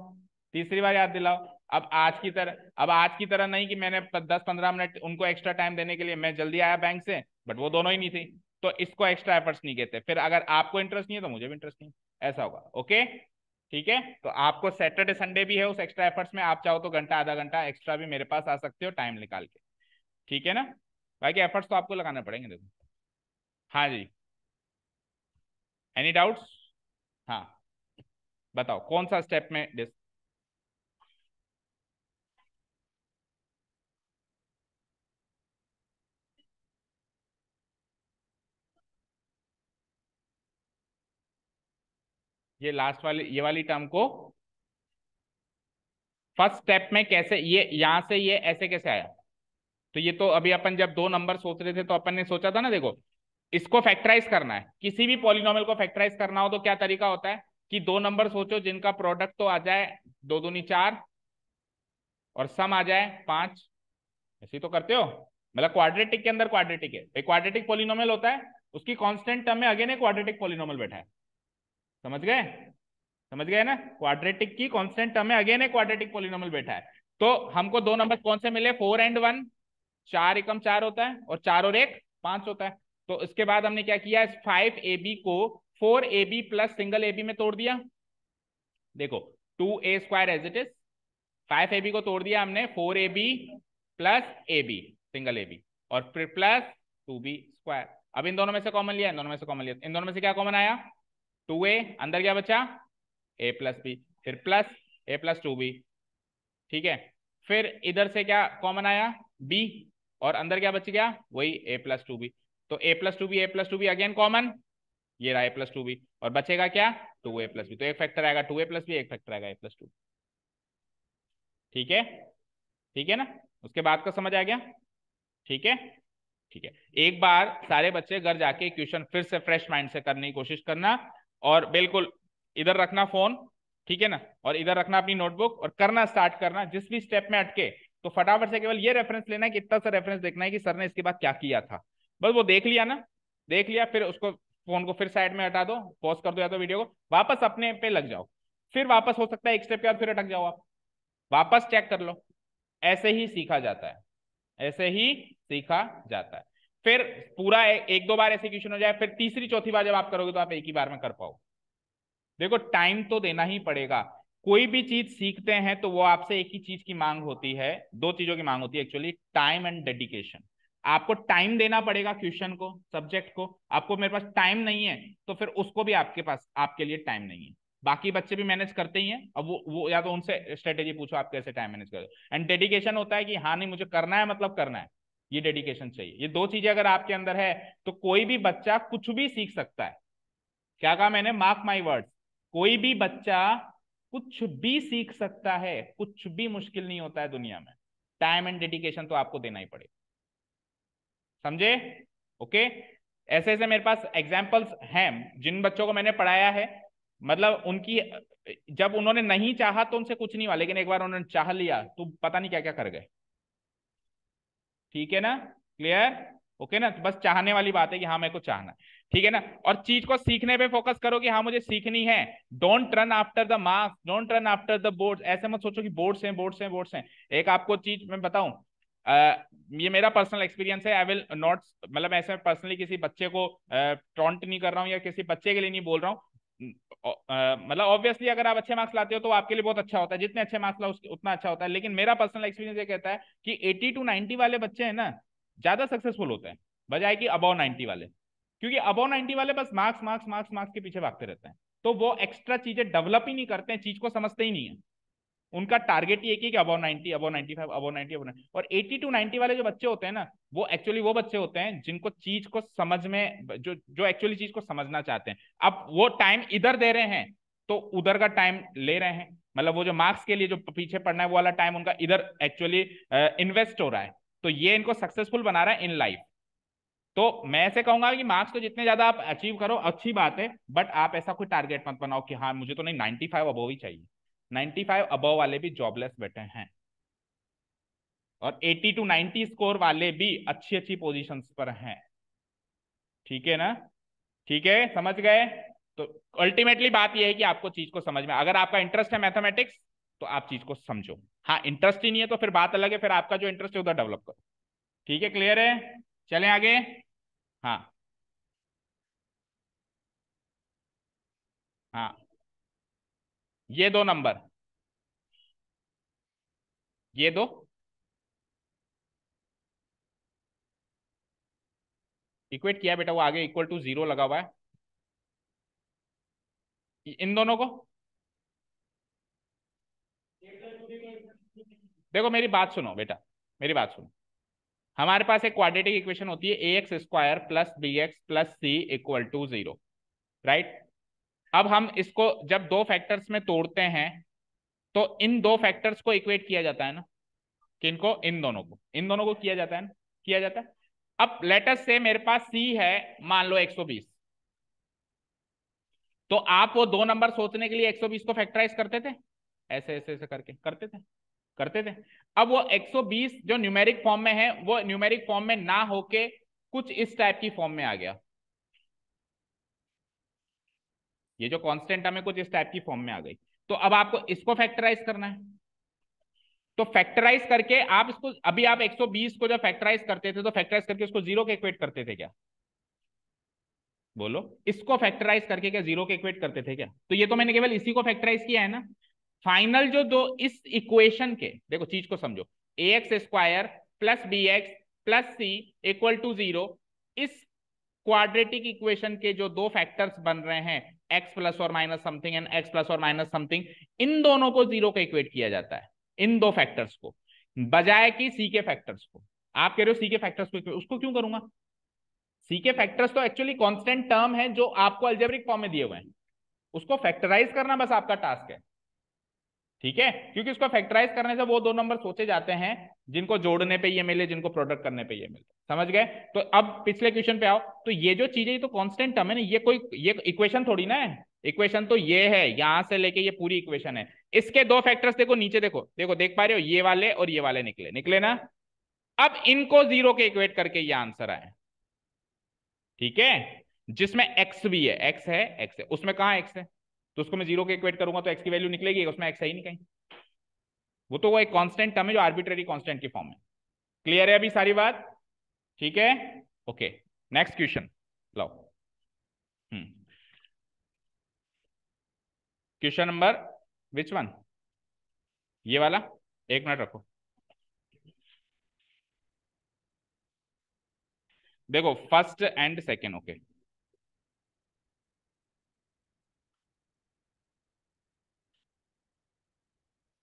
तीसरी बार याद दिलाओ। अब आज की तरह नहीं कि मैंने 10-15 मिनट उनको एक्स्ट्रा टाइम देने के लिए मैं जल्दी आया बैंक से, बट वो दोनों ही नहीं थी, तो इसको एक्स्ट्रा एफर्ट्स नहीं कहते, फिर अगर आपको इंटरेस्ट नहीं है तो मुझे भी इंटरेस्ट नहीं, ऐसा होगा, ओके, ठीक है। तो आपको सैटरडे संडे भी है उस एक्स्ट्रा एफर्ट्स में, आप चाहो तो घंटा आधा घंटा एक्स्ट्रा भी मेरे पास आ सकते हो टाइम निकाल के, ठीक है ना, बाकी एफर्ट्स तो आपको लगाने पड़ेंगे, देखो, हाँ जी, एनी डाउट्स, हाँ बताओ कौन सा स्टेप में ये लास्ट वाली, ये वाली टर्म को फर्स्ट स्टेप में कैसे, ये यहां से ये ऐसे कैसे आया, तो ये तो अभी अपन जब दो नंबर सोच रहे थे तो अपन ने सोचा था ना, देखो इसको फैक्टराइज करना है, किसी भी पॉलिनोमियल को फैक्टराइज करना हो तो क्या तरीका होता है कि दो नंबर सोचो जिनका प्रोडक्ट तो आ जाए 2 दूनी 4 और सम आ जाए 5, ऐसे ही तो करते हो, मतलब क्वाड्रेटिक के अंदर क्वाड्रेटिक है, एक क्वाड्रेटिक पॉलिनोमियल होता है, उसकी कांस्टेंट टर्म में अगेन एक क्वाड्रेटिक पॉलिनोमियल बैठा है, समझ गए, समझ गए ना, क्वाड्रेटिक की कांस्टेंट टर्म में अगेन एक क्वाड्रेटिक पॉलिनोमियल बैठा है, तो हमको दो नंबर कौन से मिले, 4 and 1, 4 × 4 होता है और 4 और 1 5 होता है, तो इसके बाद हमने क्या किया, 5ab को 4ab प्लस सिंगल ab में तोड़ दिया, देखो 2a² as it is, 5ab को तोड़ दिया हमने 4ab plus ab single ab, और फिर प्लस 2b², अब इन दोनों में से कॉमन लिया, इन दोनों में से कॉमन लिया, इन दोनों में से क्या कॉमन आया, 2a, अंदर क्या बचा a+b, फिर प्लस a+2b, ठीक है। फिर इधर से क्या कॉमन आया b, और अंदर क्या बच गया, वही a+2b, तो a+2b अगेन कॉमन, ये रहा a+2b, और बचेगा क्या 2a+b, तो एक फैक्टर आएगा 2a+b, एक फैक्टर आएगा a+2। ठीक है, ठीक है ना, उसके बाद का समझ आ गया। ठीक है, ठीक है, एक बार सारे बच्चे घर जाके क्वेश्चन फिर से फ्रेश माइंड से करने की कोशिश करना, और बिल्कुल इधर रखना फोन, ठीक है ना, और इधर रखना अपनी नोटबुक, और करना स्टार्ट करना। जिस भी स्टेप में अटके तो फटाफट से केवल ये रेफरेंस लेना है कि इतना सा रेफरेंस देखना है कि सर ने इसके बाद क्या किया था, बस वो देख लिया ना, देख लिया, फिर उसको फोन को फिर साइड में हटा दो, पॉज कर दो या तो वीडियो को, वापस अपने पे लग जाओ, फिर वापस हो सकता है एक स्टेप के बाद फिर अटक जाओ आप, वापस चेक कर लो। ऐसे ही सीखा जाता है, ऐसे ही सीखा जाता है। फिर पूरा एक दो बार एग्जीक्यूशन हो जाए, फिर तीसरी चौथी बार जब आप करोगे तो आप एक ही बार में कर पाओ। देखो टाइम तो देना ही पड़ेगा, कोई भी चीज सीखते हैं तो वो आपसे एक ही चीज की मांग होती है, दो चीजों की मांग होती है एक्चुअली, टाइम एंड डेडिकेशन। आपको टाइम देना पड़ेगा क्वेश्चन को, सब्जेक्ट को। आपको मेरे पास टाइम नहीं है तो फिर उसको भी आपके पास, आपके लिए टाइम नहीं है। बाकी बच्चे भी मैनेज करते ही हैं, अब वो या तो उनसे स्ट्रेटेजी पूछो आप कैसे टाइम मैनेज करोगे। एंड डेडिकेशन होता है कि हाँ नहीं मुझे करना है मतलब करना है, ये डेडिकेशन चाहिए। ये दो चीजें अगर आपके अंदर है तो कोई भी बच्चा कुछ भी सीख सकता है। क्या कहा मैंने, मार्क माई वर्ड्स, कोई भी बच्चा कुछ भी सीख सकता है, कुछ भी मुश्किल नहीं होता है दुनिया में। टाइम एंड डेडिकेशन तो आपको देना ही पड़ेगा, समझे। ओके, ऐसे ऐसे मेरे पास एग्जाम्पल्स हैं जिन बच्चों को मैंने पढ़ाया है, मतलब उनकी जब उन्होंने नहीं चाहा तो उनसे कुछ नहीं हुआ, लेकिन एक बार उन्होंने चाह लिया तो पता नहीं क्या क्या कर गए। ठीक है ना, क्लियर, ओके ना, तो बस चाहने वाली बात है कि हाँ मेरे को चाहना है, ठीक है ना। और चीज को सीखने पे फोकस करो कि हाँ मुझे सीखनी है। Don't run after the marks, don't run after the boards. ऐसे मत सोचो कि बोर्ड्स हैं बोर्ड्स हैं बोर्ड्स हैं। एक आपको चीज मैं बताऊं, ये मेरा पर्सनल एक्सपीरियंस है, आई विल नॉट, मतलब ऐसे पर्सनली किसी बच्चे को टॉन्ट नहीं कर रहा हूँ या किसी बच्चे के लिए नहीं बोल रहा हूँ। मतलब ऑब्वियसली अगर आप अच्छे मार्क्स लाते हो तो आपके लिए बहुत अच्छा होता है, जितने अच्छे मार्क्स लाओ उतना अच्छा होता है, लेकिन मेरा पर्सनल एक्सपीरियंस ये कहता है कि 80 to 90 वाले बच्चे हैं ना ज्यादा सक्सेसफुल होते हैं बजाय कि अबव 90 वाले। क्योंकि अबव 90 वाले बस मार्क्स मार्क्स मार्क्स मार्क्स के पीछे भागते रहते हैं, तो वो एक्स्ट्रा चीजें डेवलप ही नहीं करते हैं, चीज को समझते ही नहीं है। उनका टारगेट ये कि अबव 90, अबव 95, अबव 90, अबव 90। और 80 to 90 वाले जो बच्चे होते हैं ना, वो एक्चुअली वो बच्चे होते हैं जिनको चीज को समझ में, जो जो एक्चुअली चीज को समझना चाहते हैं। अब वो टाइम इधर दे रहे हैं तो उधर का टाइम ले रहे हैं, मतलब वो जो मार्क्स के लिए जो पीछे पड़ना है वो वाला टाइम उनका इधर एक्चुअली इन्वेस्ट हो रहा है। तो ये इनको सक्सेसफुल बना रहा है इन लाइफ। तो मैं ऐसे कहूंगा कि मार्क्स तो जितने ज्यादा आप अचीव करो अच्छी बात है, बट आप ऐसा कोई टारगेट मत बनाओ कि हाँ मुझे तो नहीं 95 अबव ही चाहिए। 95 अबव वाले भी जॉबलेस बैठे हैं, और 80 to 90 स्कोर वाले भी अच्छी अच्छी पोजीशंस पर हैं। ठीक है ना, ठीक है, समझ गए। तो अल्टीमेटली बात यह है कि आपको चीज को समझ में, अगर आपका इंटरेस्ट है मैथमेटिक्स तो आप चीज को समझो। हाँ इंटरेस्ट ही नहीं है तो फिर बात अलग है, फिर आपका जो इंटरेस्ट है उधर डेवलप करो। ठीक है, क्लियर है, चलें आगे। हाँ, हाँ, ये दो नंबर, ये दो इक्वेट किया बेटा, वो आगे इक्वल टू जीरो लगा हुआ है, इन दोनों को। देखो मेरी बात सुनो बेटा, मेरी बात सुनो। हमारे पास एक क्वाड्रेटिक इक्वेशन होती है ax² plus bx plus c equal to 0, right. अब हम इसको जब दो फैक्टर्स में तोड़ते हैं तो इन दो फैक्टर्स को इक्वेट किया जाता है ना, किनको, इन दोनों को, इन दोनों को किया जाता है ना, किया जाता है। अब लेटस से मेरे पास c है मान लो 120, तो आप वो दो नंबर सोचने के लिए 120 को फैक्टराइज करते थे, ऐसे ऐसे ऐसे करके करते थे, करते थे। अब वो 120 जो न्यूमेरिक फॉर्म में है वो न्यूमेरिक फॉर्म में ना होके कुछ इस टाइप की फॉर्म में आ गया, ये जो कांस्टेंट टर्म है कुछ इस टाइप की फॉर्म में आ गई। तो अब आपको इसको फैक्टराइज करना है, तो फैक्टराइज करके आप इसको, अभी आप 120 को जब फैक्टराइज करते थे तो फैक्टराइज करके उसको जीरो के इक्वेट करते थे क्या, बोलो, इसको फैक्टराइज करके क्या जीरो के इक्वेट करते थे क्या? तो ये तो मैंने केवल इसी को फैक्टराइज किया है ना। फाइनल जो दो इस इक्वेशन के, देखो चीज को समझो, ax² plus bx plus c equal to 0, इस क्वाड्रेटिक इक्वेशन के जो दो फैक्टर्स बन रहे हैं x प्लस और minus something and x plus और माइनस समथिंग, इन दोनों को जीरो का इक्वेट किया जाता है, इन दो फैक्टर्स को, बजाय कि c के फैक्टर्स को। आप कह रहे हो c के फैक्टर्स को, उसको क्यों करूंगा? सी के फैक्टर्स तो एक्चुअली कांस्टेंट टर्म है जो आपको अलजेब्रिक फॉर्म में दिए हुए हैं, उसको फैक्टराइज करना बस आपका टास्क है, ठीक है। क्योंकि उसको फैक्टराइज करने से वो दो नंबर सोचे जाते हैं जिनको जोड़ने पे ये मिले, जिनको प्रोडक्ट करने पे ये मिले, समझ गए। तो अब पिछले क्वेश्चन पे आओ। तो ये जो चीज है ये तो कांस्टेंट टर्म है ना, ये इक्वेशन थोड़ी ना है। इक्वेशन तो ये है, यहां से लेके ये पूरी इक्वेशन है। इसके दो फैक्टर्स देखो नीचे, देखो देखो देख पा रहे हो, ये वाले और ये वाले निकले निकले ना। अब इनको जीरो के इक्वेट करके ये आंसर आए, ठीक है। जिसमें एक्स भी है, एक्स है, एक्स है, उसमें कहां एक्स है, तो उसको मैं जीरो के इक्वेट करूंगा तो एक्स की वैल्यू निकलेगी, उसमें एक्स है ही नहीं कहीं। वो एक कांस्टेंट टर्म है जो आर्बिट्रेरी कांस्टेंट की फॉर्म है। क्लियर है अभी सारी बात, ठीक है। Okay, next question low. Question number which one, ये वाला, एक मिनट रखो। देखो फर्स्ट एंड सेकेंड, ओके।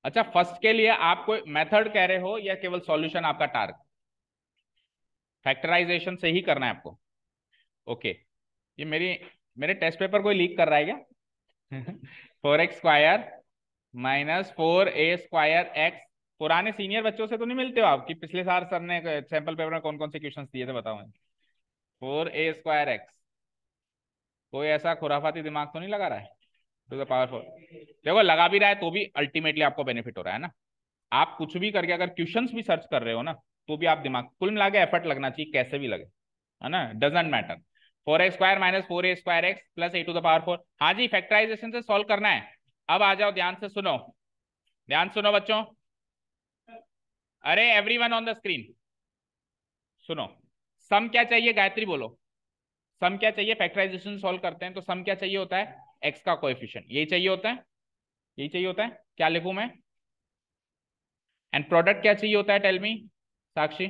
अच्छा, फर्स्ट के लिए आप कोई मेथड कह रहे हो या केवल सॉल्यूशन आपका टारगेट? फैक्टराइजेशन से ही करना है आपको, ओके। ये मेरे टेस्ट पेपर कोई लीक कर रहा है क्या? 4x² minus 4a² x। पुराने सीनियर बच्चों से तो नहीं मिलते हो आप कि पिछले साल सर ने सैंपल पेपर में कौन कौन से क्वेश्चंस दिए थे, बताओ। 4a² x, कोई ऐसा खुराफाती दिमाग तो नहीं लगा रहा है? टू द पावर 4, देखो लगा भी रहा है तो भी अल्टीमेटली आपको बेनिफिट हो रहा है ना। आप कुछ भी करके अगर क्वेश्चंस भी सर्च कर रहे हो ना, तो भी आप दिमाग कुल मिला के एफर्ट लगना चाहिए, कैसे भी लगे, है ना, doesn't matter. 4x² minus 4a² x plus a⁴। हाँ जी, फैक्टराइजेशन से सॉल्व करना है। अब आ जाओ, ध्यान से सुनो, ध्यान सुनो बच्चों। अरे एवरीवन ऑन द स्क्रीन सुनो। सम क्या चाहिए, गायत्री बोलो। सम क्या चाहिए, फैक्टराइजेशन सॉल्व करते हैं तो सम क्या चाहिए होता है, एक्स का कोएफिशिएंट, यही चाहिए होता है, यही चाहिए होता है। क्या लिखूं मैं? एंड प्रोडक्ट क्या चाहिए होता है, टेल मी साक्षी।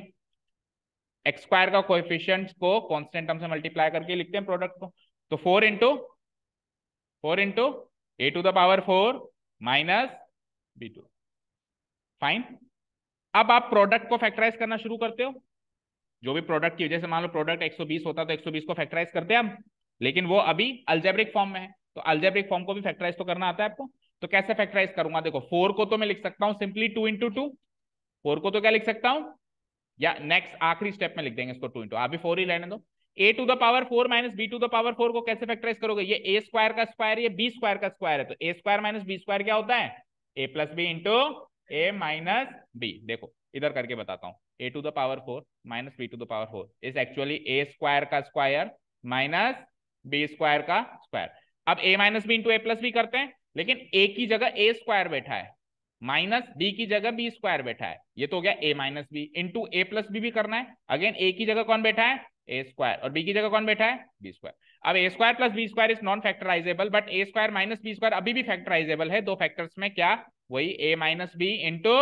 x² का कोएफिशिएंट को कांस्टेंट टर्म से मल्टीप्लाई करके लिखते हैं प्रोडक्ट को। तो 4 into a⁴ minus b2, fine. अब आप प्रोडक्ट को फैक्टराइज करना शुरू करते हो। जो भी प्रोडक्ट की वजह से, मान लो प्रोडक्ट 120 होता तो 120 को फैक्टराइज करते हैं हम, लेकिन वो अभी अल्जेब्रिक फॉर्म में है, तो अल्जेब्रिक फॉर्म को भी फैक्टराइज तो करना आता है आपको। तो कैसे फैक्टराइज करूंगा, देखो 4 को तो मैं लिख सकता हूं सिंपली 2 इंटू 2। 4 को तो क्या लिख सकता हूं, या नेक्स्ट आखिरी स्टेप में लिख देंगे इसको 2 इंटू, आप भी 4 ही रहने दो। a⁴ माइनस b⁴ को कैसे फैक्टराइज करोगे, ये a² का स्क्वायर, ये b² का स्क्वायर है, तो a² माइनस b² क्या होता है, a+b into a minus b। देखो इधर करके बताता हूँ, a⁴ minus b⁴ is actually a² का स्क्वायर माइनस b² का स्क्वायर। अब a minus b into a+b करते हैं, लेकिन a की जगह a² बैठा है, माइनस बी की जगह b² बैठा है, ये तो हो गया a minus B into a+b भी करना है। अगेन a की जगह कौन बैठा है, a² और b की जगह कौन बैठा है, b²। अब a² plus b² is non factorisable, but a² minus b² अभी भी फैक्टराइजेबल है। दो फैक्टर्स में क्या, वही a minus B into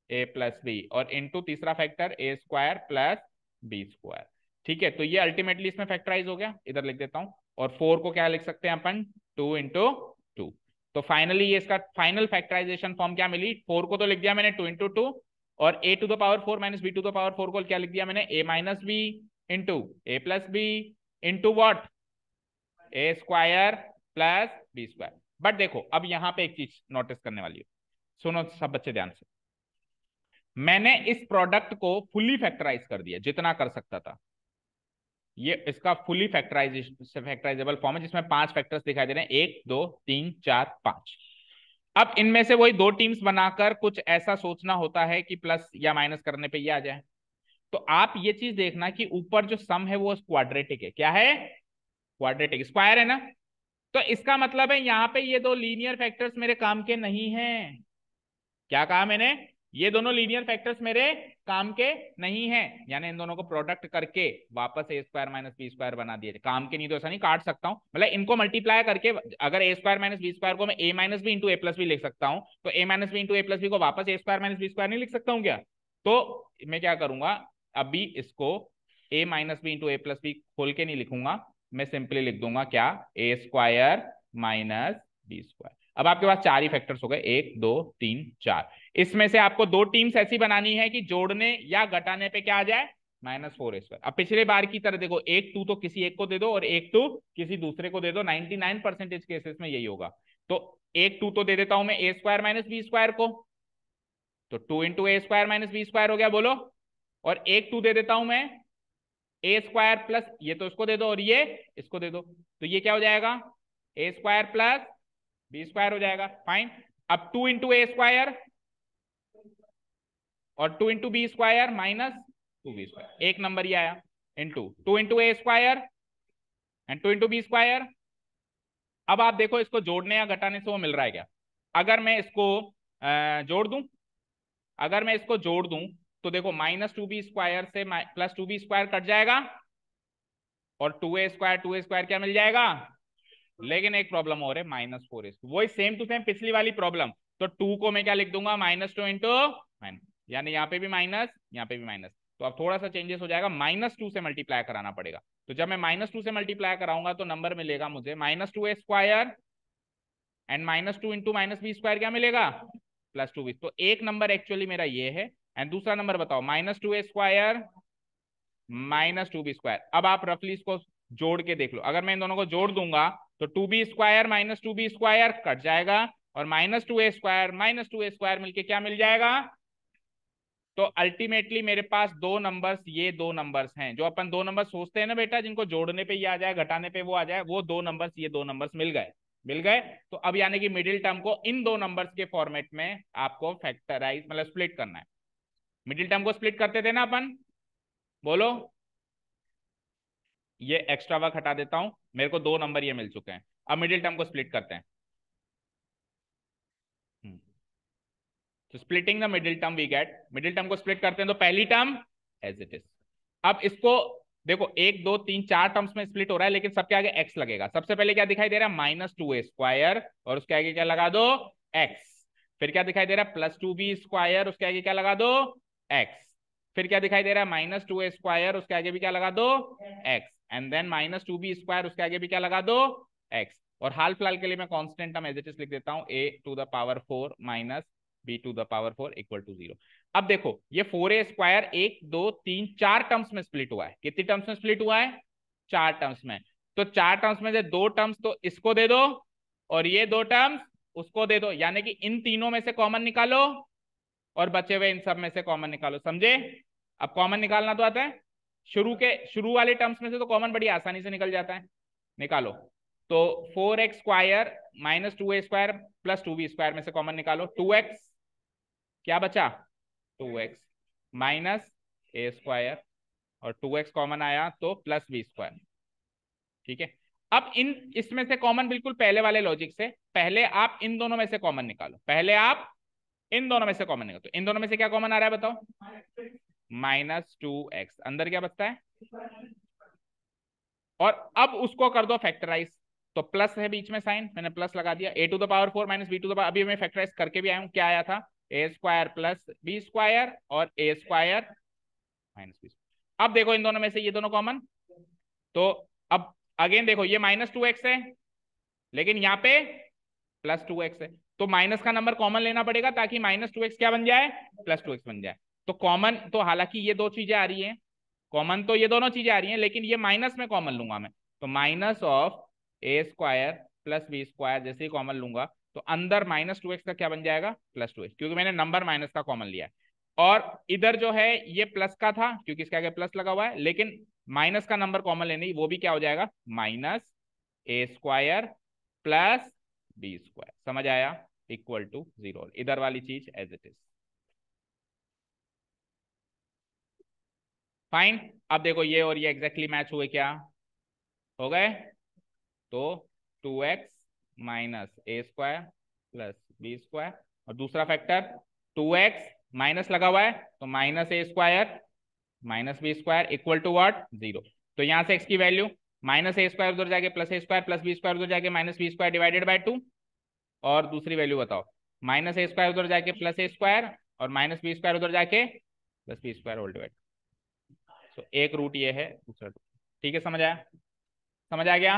a+b और इंटू तीसरा फैक्टर a² प्लस b²। ठीक है, तो ये अल्टीमेटली इसमें फैक्टराइज हो गया, इधर लिख देता हूं। और 4 को क्या लिख सकते हैं अपन, 2 इंटू 2। तो फाइनली ये इसका फाइनल फैक्टराइजेशन फॉर्म क्या मिली, 4 को तो लिख दिया मैंने 2 इंटू 2, और a⁴ माइनस b⁴ को क्या लिख दिया मैंने, a minus B into a+b into what, a² plus b²। But देखो अब यहां पे एक चीज नोटिस करने वाली है, सुनो सब बच्चे ध्यान से। मैंने इस प्रोडक्ट को फुली फैक्टराइज कर दिया जितना कर सकता था। ये इसका फुली फैक्टराइजेबल फॉर्म है, जिसमें 5 फैक्टर्स दिखाई दे रहे हैं, 1 2 3 4 5। अब इनमें से वही 2 टीम्स बनाकर कुछ ऐसा सोचना होता है कि प्लस या माइनस करने पे ये आ जाए। तो आप ये चीज देखना कि ऊपर जो सम है वो क्वाड्रेटिक है, क्या है, क्वाड्रेटिक स्क्वायर है ना। तो इसका मतलब है यहाँ पे ये दो लीनियर फैक्टर्स मेरे काम के नहीं है। क्या कहा मैंने, ये दोनों लीनियर फैक्टर्स मेरे काम के नहीं है, यानी इन दोनों को प्रोडक्ट करके वापस a² माइनस b² बना दिए। काम के नहीं तो ऐसा नहीं काट सकता हूं, मतलब इनको मल्टीप्लाई करके अगर a² माइनस b² को मैं a minus B into a+b लिख सकता हूं, तो a minus B into a+b को वापस a² माइनस b² नहीं लिख सकता हूं क्या? तो मैं क्या करूंगा, अभी इसको a minus B into a+b खोल के नहीं लिखूंगा, मैं सिंपली लिख दूंगा क्या, a² माइनस b²। अब आपके पास 4 ही फैक्टर्स हो गए, 1 2 3 4। इसमें से आपको 2 टीम्स ऐसी बनानी है कि जोड़ने या घटाने पे क्या आ जाए, -4a²। अब पिछले बार की तरह देखो, एक 2 तो किसी एक को दे दो और एक 2 किसी दूसरे को दे दो, 99% केसेस में यही होगा। तो एक 2 तो दे देता हूं मैं a² - b² को, तो 2 × a² - b² हो गया, बोलो। और एक 2 दे देता हूं मैं a² प्लस, ये तो इसको दे दो और ये इसको दे दो, तो ये क्या हो जाएगा, a² प्लस b² हो जाएगा। फाइन। अब 2 × a² और 2 × b² माइनस 2b², एक नंबर ही आया, इंटू 2 × a² एंड 2 × b²। अब आप देखो इसको जोड़ने या घटाने से वो मिल रहा है क्या। अगर मैं इसको जोड़ दूं, अगर मैं इसको जोड़ दूं तो देखो -2b² से +2b² कट जाएगा और 2a² क्या मिल जाएगा। लेकिन एक प्रॉब्लम और है, -4a, वही सेम टू सेम पिछली वाली प्रॉब्लम। तो 2 को मैं क्या लिख दूंगा, -2 इंटू माइनस, यानी यहाँ पे भी माइनस, यहाँ पे भी माइनस। तो अब थोड़ा सा चेंजेस हो जाएगा, -2 से मल्टीप्लाई कराना पड़ेगा। तो जब मैं -2 से मल्टीप्लाई कराऊंगा तो नंबर मिलेगा मुझे -2a² एंड -2 इंटू -b² क्या मिलेगा, +2b। तो एक नंबर एक्चुअली मेरा ये है, एंड दूसरा नंबर बताओ -2a² -2b²। अब आप रफली इसको जोड़ के देख लो, अगर मैं इन दोनों को जोड़ दूंगा तो 2b² - 2b² कट जाएगा और -2a² - 2a² मिलके क्या मिल जाएगा। तो अल्टीमेटली मेरे पास दो नंबर्स, ये दो नंबर्स हैं जो अपन दो नंबर सोचते हैं ना बेटा, जिनको जोड़ने पे ये आ जाए, घटाने पे वो आ जाए, वो दो नंबर्स, ये दो नंबर्स मिल गए, मिल गए। तो अब यानी कि मिडिल टर्म को इन दो नंबर्स के फॉर्मेट में आपको फैक्टराइज मतलब स्प्लिट करना है। मिडिल टर्म को स्प्लिट करते थे ना अपन, बोलो। ये एक्स्ट्रा वर्क हटा देता हूं, मेरे को दो नंबर ये मिल चुके हैं। अब मिडिल टर्म को स्प्लिट करते हैं। तो splitting the middle term we get, middle term को स्प्लिट करते हैं तो पहली टर्म एज इट इज। अब इसको देखो 1 2 3 4 टर्म्स में स्प्लिट हो रहा है, लेकिन सबके आगे x लगेगा। सबसे पहले क्या दिखाई दे रहा है, -2a² और उसके आगे क्या लगा दो, x। फिर क्या दिखाई दे रहा है, +2b², उसके आगे क्या लगा दो, x। फिर क्या दिखाई दे रहा है, -2a², उसके आगे भी क्या लगा दो, x। एंड देन -2b², उसके आगे भी क्या लगा दो, x। और हाल फिलहाल के लिए मैं constant term as it is लिख देता हूं, a⁴ minus b⁴ equal to 0। अब देखो ये 4a² 1 2 3 4 टर्म्स में स्प्लिट हुआ है। कितनी टर्म्स में स्प्लिट हुआ है, 4 टर्म्स में। तो 4 टर्म्स में से 2 टर्म्स तो इसको दे दो और ये 2 टर्म्स उसको दे दो, यानी कि इन तीनों में से कॉमन निकालो और बचे हुए इन सब में से कॉमन निकालो, समझे। अब कॉमन निकालना तो आता है, शुरू वाले टर्म्स में से तो कॉमन बड़ी आसानी से निकल जाता है, निकालो। तो 4x² - 2a² + 2b² में से कॉमन निकालो, 2x क्या बचा, 2x माइनस a² और 2x कॉमन आया तो +b²। ठीक है। अब इन इसमें से कॉमन बिल्कुल पहले वाले लॉजिक से, पहले आप इन दोनों में से कॉमन निकालो, पहले आप इन दोनों में से कॉमन निकालो। तो इन दोनों में से क्या कॉमन आ रहा है बताओ, -2x, अंदर क्या बचता है, और अब उसको कर दो फैक्टराइज। तो प्लस है बीच में साइन, मैंने प्लस लगा दिया, a⁴ - b⁴, अभी मैं फैक्टराइज करके भी आया हूं, क्या आया था, a² + b² और a² - b²। अब देखो इन दोनों में से ये दोनों कॉमन, तो अब अगेन देखो ये -2x है, लेकिन यहाँ पे +2x है, तो माइनस का नंबर कॉमन लेना पड़ेगा ताकि -2x क्या बन जाए, +2x बन जाए। तो कॉमन तो हालांकि ये दो चीजें आ रही हैं, कॉमन तो ये दोनों चीजें आ रही हैं, लेकिन ये माइनस में कॉमन लूंगा मैं, तो -a² + b² जैसे ही कॉमन लूंगा तो अंदर -2x का क्या बन जाएगा, +2x, क्योंकि मैंने नंबर माइनस का कॉमन लिया है। और इधर जो है ये प्लस का था क्योंकि इसके आगे प्लस लगा हुआ है, लेकिन माइनस का नंबर कॉमन लेने, वो भी क्या हो जाएगा, -a² + b², समझ आया, इक्वल टू 0। इधर वाली चीज एज इट इज। फाइन। अब देखो ये और ये एग्जैक्टली मैच हुए, क्या हो गए, तो 2x माइनस a² + b² और दूसरा फैक्टर 2x माइनस लगा हुआ है तो -a² - b² equal to what, 0। तो यहां से x की वैल्यू -a² उधर जाके +a² + b² उधर जाके -b² डिवाइडेड बाय 2, और दूसरी वैल्यू बताओ, -a² उधर जाके +a² और -b² उधर जाके +b² होल डिवाइड। तो एक रूट ये है, दूसरा रूट, ठीक है, समझ आया, समझ आ गया।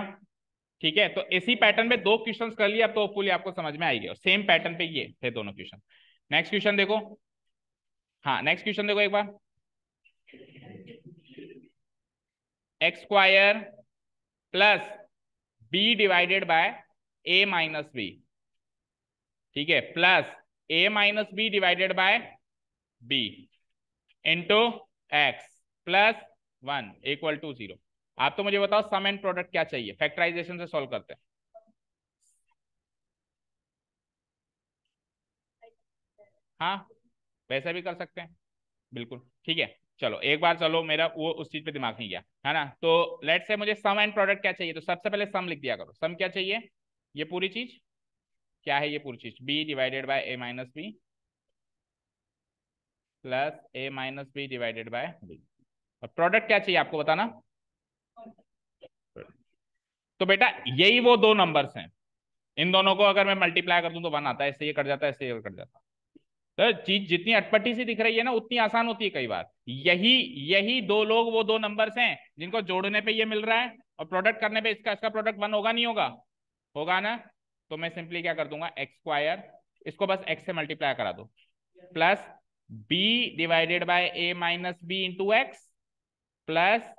ठीक है, तो इसी पैटर्न पे दो क्वेश्चंस कर लिए, अब तो होपफुली आपको समझ में आएगी, और सेम पैटर्न पे ये थे दोनों क्वेश्चन। नेक्स्ट क्वेश्चन देखो, हाँ नेक्स्ट क्वेश्चन देखो एक बार, x square plus B divided by A minus b, ठीक है, plus A minus B divided by b into x plus 1 equal to 0। आप तो मुझे बताओ सम एंड प्रोडक्ट क्या चाहिए, फैक्टराइजेशन से सॉल्व करते हैं। हाँ, वैसे भी कर सकते हैं, बिल्कुल ठीक है। चलो एक बार, चलो मेरा वो उस चीज पे दिमाग नहीं गया है ना। तो लेट से मुझे सम एंड प्रोडक्ट क्या चाहिए, तो सबसे पहले सम लिख दिया करो। सम क्या चाहिए, ये पूरी चीज क्या है, ये पूरी चीज B divided by A minus B plus A minus B divided by B. और प्रोडक्ट क्या चाहिए आपको बताना। तो बेटा यही वो दो नंबर्स हैं, इन दोनों को अगर मैं मल्टीप्लाई कर दूं तो 1 आता है, इससे ये कट जाता है, इससे ये कट जाता है। तो चीज जितनी अटपटी सी दिख रही है ना उतनी आसान होती है कई बार। यही यही दो लोग वो दो नंबर्स हैं जिनको जोड़ने पे ये मिल रहा है, और प्रोडक्ट करने पे इसका इसका प्रोडक्ट 1 होगा नहीं होगा, होगा ना। तो मैं सिंपली क्या कर दूंगा, एक्स स्क्वायर, इसको बस एक्स से मल्टीप्लाई करा दो, plus B divided by A minus B into x plus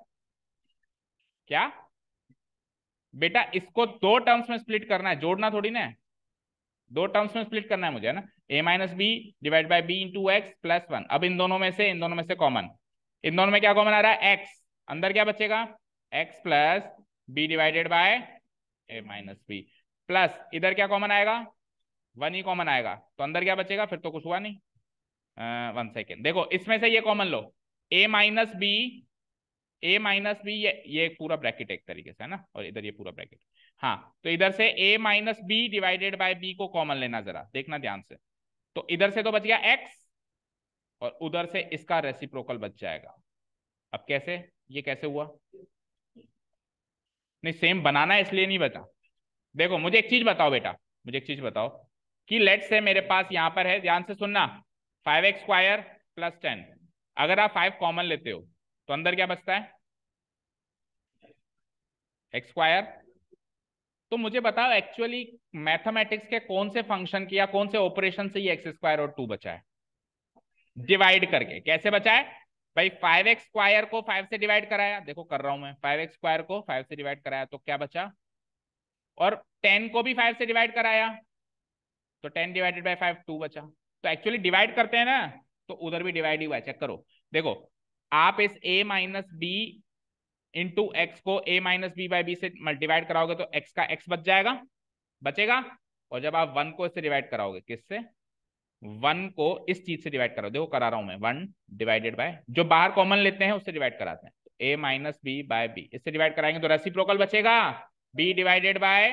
क्या, बेटा इसको दो टर्म्स में स्प्लिट करना है, जोड़ना थोड़ी ना है, दो टर्म्स में स्प्लिट करना है मुझे, है ना। A minus b divide by b into x plus 1। अब इन दोनों में से कॉमन, इन दोनों में क्या कॉमन आ रहा है, एक्स, अंदर क्या बचेगा, x plus B divided by A minus B, plus इधर क्या कॉमन आएगा, 1 ही कॉमन आएगा, तो अंदर क्या बचेगा, फिर तो कुछ हुआ नहीं। 1 सेकेंड, देखो इसमें से ये कॉमन लो, ए माइनस बी, ए माइनस बी, ये एक पूरा ब्रैकेट एक तरीके से, है ना, और इधर ये पूरा ब्रैकेट। हाँ, तो इधर से a minus B divided by b को कॉमन लेना, जरा देखना ध्यान से। तो इधर से तो बच गया एक्स, और उधर से इसका रेसिप्रोकल बच जाएगा। अब कैसे, ये कैसे हुआ, नहीं सेम बनाना है इसलिए नहीं बचा। देखो मुझे एक चीज बताओ बेटा, मुझे एक चीज बताओ कि लेट से मेरे पास यहां पर है, ध्यान से सुनना, 5x स्क्वायर प्लस 10, अगर आप 5 कॉमन लेते हो तो अंदर क्या बचता है, एक्स स्क्वायर। तो मुझे बताओ एक्चुअली मैथमेटिक्स के कौन से फंक्शन की या कौन से ऑपरेशन से ये एक्स स्क्वायर और 2 बचा है, डिवाइड करके कैसे बचा है भाई, 5x स्क्वायर को 5 से डिवाइड कराया, देखो कर रहा हूं मैं, 5x स्क्वायर को 5 से डिवाइड कराया तो क्या बचा, और 10 को भी 5 से डिवाइड कराया तो 10 डिवाइडेड बाई 5 2 बचा। तो एक्चुअली डिवाइड करते हैं ना, तो उधर भी डिवाइड ही हुआ है, चेक करो। देखो आप इस a minus B into x को a minus B by B से डिवाइड कराओगे तो x का x बच जाएगा, बचेगा। और जब आप 1 को इससे डिवाइड कराओगे, किससे, 1 को इस चीज से डिवाइड करो, देखो करा रहा हूं मैं, 1 डिवाइडेड बाय, जो बाहर कॉमन लेते हैं उससे डिवाइड कराते हैं, a minus B by B, इससे डिवाइड कराएंगे तो रेसिप्रोकल बचेगा, b डिवाइडेड बाय,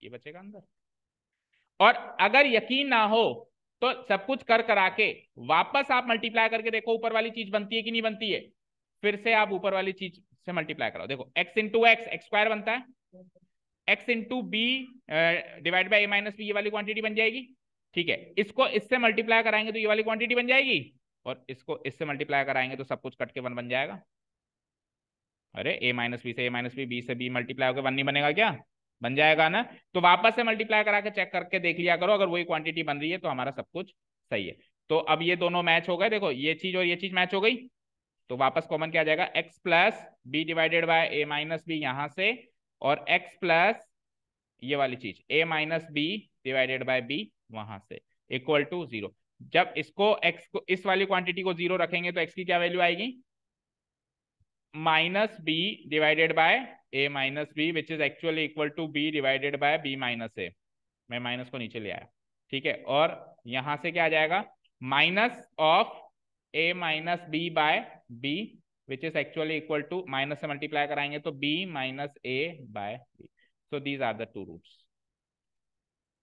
ये बचेगा अंदर। और अगर यकीन ना हो तो सब कुछ कर करा के वापस आप मल्टीप्लाई करके देखो ऊपर वाली चीज बनती है कि नहीं बनती है, फिर से आप ऊपर वाली चीज से मल्टीप्लाई करो, देखो x into x, x square बनता है, x into B divide by A minus B, ये वाली क्वांटिटी बन जाएगी, ठीक है। इसको इससे मल्टीप्लाई कराएंगे तो ये वाली क्वांटिटी बन जाएगी, और इसको इससे मल्टीप्लाई कराएंगे तो सब कुछ कट के 1 बन जाएगा। अरे ए माइनस बी से ए माइनस बी, बी से बी मल्टीप्लाई होकर 1 नहीं बनेगा क्या, बन जाएगा ना। तो वापस से मल्टीप्लाई करा के चेक करके देख लिया करो, अगर वही क्वांटिटी बन रही है तो हमारा सब कुछ सही है। तो अब ये दोनों मैच हो गए, देखो ये चीज और ये चीज मैच हो गई, तो वापस कॉमन क्या आ जाएगा, x plus B divided by A minus b यहां से, और एक्स प्लस ये वाली चीज a minus B divided by b वहां से, इक्वल टू 0। जब इसको एक्स को, इस वाली क्वांटिटी को 0 रखेंगे तो एक्स की क्या वैल्यू आएगी, minus B divided by A minus b, which is actually equal to b divided by b minus a, मैं माइनस को नीचे ले आया, ठीक है। और यहां से क्या आ जाएगा, minus of A minus B by B, which is actually equal to, minus से मल्टीप्लाई कराएंगे तो B minus A by B. So these are the two roots,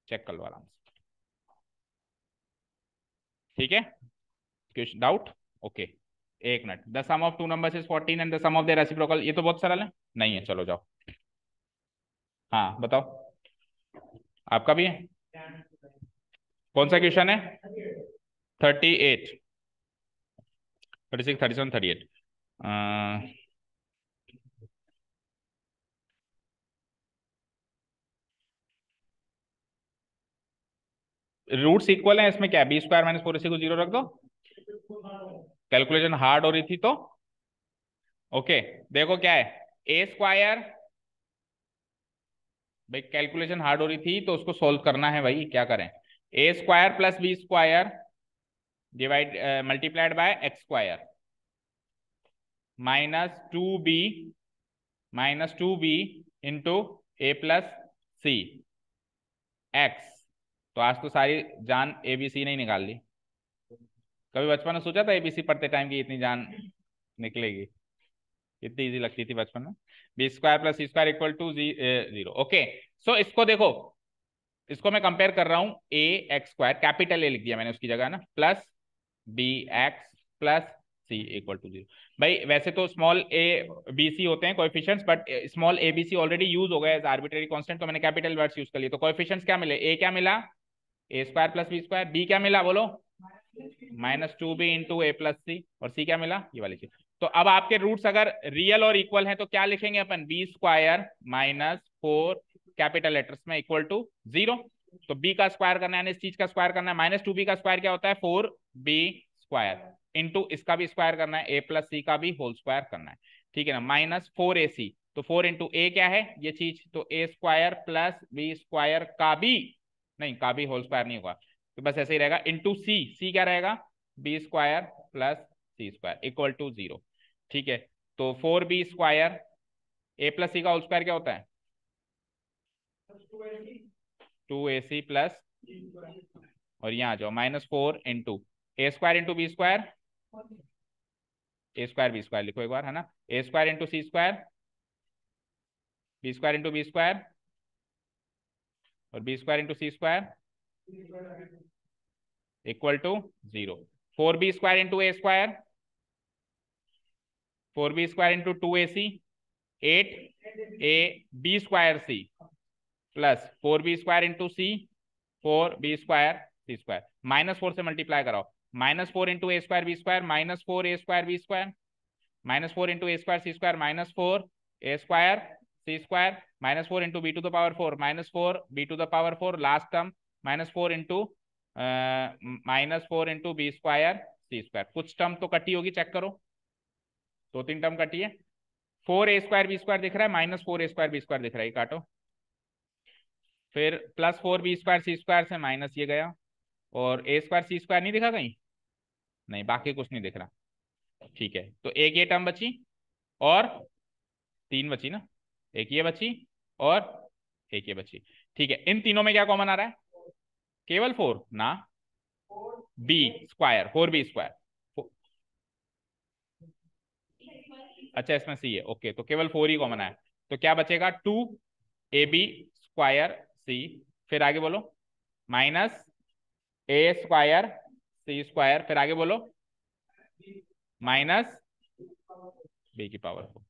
check कर लो आराम से, ठीक है, कुछ डाउट, ओके। एक minute, the sum of two numbers is 14 and the sum of their reciprocal, ये तो बहुत सरल है, नहीं है, चलो जाओ। हाँ बताओ, आपका भी है, कौन सा क्वेश्चन है, 38, 36, 37, 38, रूट्स इक्वल है, इसमें क्या है, बी स्क्वायर माइनस 4ac को 0 रख दो, कैलकुलेशन हार्ड हो रही थी तो ओके देखो क्या है, ए स्क्वायर, भाई कैलकुलेशन हार्ड हो रही थी तो उसको सोल्व करना है भाई, क्या करें। A square plus b square divide multiplied by x square -2b -2b into a plus c x. तो आज तो सारी जान एबीसी नहीं निकाल ली। कभी बचपन में सोचा था एबीसी पढ़ते टाइम की इतनी जान निकलेगी? इतनी इजी लगती थी बचपन में। B square plus C square equal to zero. Okay so इसको देखो, इसको मैं कंपेयर कर रहा हूं, A x square capital A लिख दिया मैंने उसकी जगह ना, plus B x plus C equal to zero. भाई वैसे तो स्मॉल ए बी सी होते हैं coefficients, but small A B C already use हो गया एज आर्बिट्रेरी कांस्टेंट, तो मैंने कैपिटल वर्ड्स यूज कर लिए। तो कोएफिशिएंट्स क्या मिले, ए क्या मिला a square plus b square, b क्या मिला बोलो -2b इंटू ए प्लस सी, और सी क्या मिला ये वाली चीज। तो अब आपके रूट्स अगर रियल और इक्वल हैं तो क्या लिखेंगे अपन, बी स्क्वायर -4 कैपिटल लेटर्स में इक्वल टू जीरो। तो बी का स्क्वायर करना है यानी इस चीज का स्क्वायर करना है, -2b का स्क्वायर क्या होता है 4b स्क्वायर, इंटू इसका भी स्क्वायर करना है ए प्लस सी का भी होल स्क्वायर करना है, ठीक है ना, -4ac। तो 4 इंटू ए क्या है ये चीज, तो ए स्क्वायर प्लस बी स्क्वायर का भी, नहीं का भी होल स्क्वायर नहीं होगा, तो बस ऐसे ही रहेगा, इंटू सी, सी क्या रहेगा B square plus C square equal to zero, ठीक है। तो 4b स्क्वायर ए प्लस सी का होल स्क्वायर क्या होता है 2ac प्लस, और यहाँ आ जाओ -4 into A square into B square, a square B square लिखो एक बार, है ना, a square into c square, B square into B square, और b square into c square equal to zero. 4b square into A square, 4b square into 2ac 8ab square c plus 4b square into c 4b square C square, -4 से multiply कराओ, -4 into A square B square -4 A square B square, -4 into A square C square -4 A square C square, -4 into B to the power 4 -4 B to the power 4, last term -4 into -4 into B square C square. कुछ term तो कटी होगी, check करो, 2-3 term कटी है। 4a square B square दिख रहा है, -4 ए स्क्वायर बी स्क्वायर दिख रहा है, काटो। फिर +4b स्क्वायर सी स्क्वायर से माइनस ये गया, और ए स्क्वायर सी स्क्वायर नहीं दिखा कहीं, नहीं बाकी कुछ नहीं दिख रहा, ठीक है। तो एक ये टर्म बची और 3 बची ना, एक ये बची और एक ये बची, ठीक है। इन तीनों में क्या कॉमन आ रहा है, केवल 4 ना, बी स्क्वायर 4b स्क्वायर, अच्छा इसमें सी है, ओके तो केवल 4 ही कॉमन है, तो क्या बचेगा 2ab स्क्वायर सी, फिर आगे बोलो -a स्क्वायर सी स्क्वायर, फिर आगे बोलो -b की पावर 4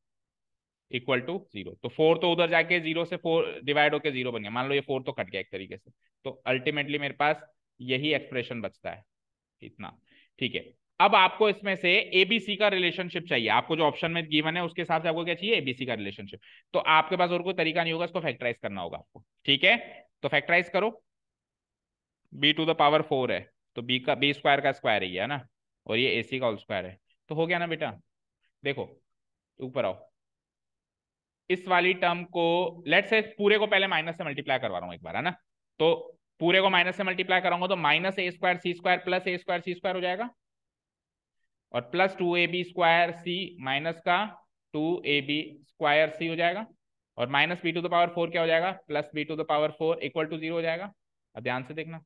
इक्वल टू जीरो। तो 4 तो उधर जाके जीरो से 4 डिवाइड होके जीरो बन गया, मान लो ये 4 तो कट गया एक तरीके से, तो अल्टीमेटली मेरे पास यही एक्सप्रेशन बचता है, इतना, ठीक है। अब आपको इसमें से एबीसी का रिलेशनशिप चाहिए, आपको जो ऑप्शन में गिवन है उसके हिसाब से आपको क्या चाहिए, एबीसी का रिलेशनशिप। तो आपके पास और कोई तरीका नहीं होगा, इसको फैक्टराइज करना होगा आपको, ठीक है। तो फैक्टराइज करो, बी टू द पावर 4 है, तो बी का बी स्क्वायर का स्क्वायर ही है ना, और ये एसी का होल स्क्वायर है, तो हो गया ना बेटा। देखो ऊपर आओ, इस वाली टर्म को लेट से पूरे को पहले माइनस से मल्टीप्लाई करवा रहा हूं एक बार, है ना, तो पूरे को माइनस से मल्टीप्लाई कराऊंगा तो -a square C square plus a square C square हो जाएगा, और प्लस 2ab स्क्वायर सी माइनस का 2ab स्क्वायर सी हो जाएगा, और -b टू द पावर 4 क्या हो जाएगा, +b to the power 4 equal to 0 हो जाएगा। अब ध्यान से देखना,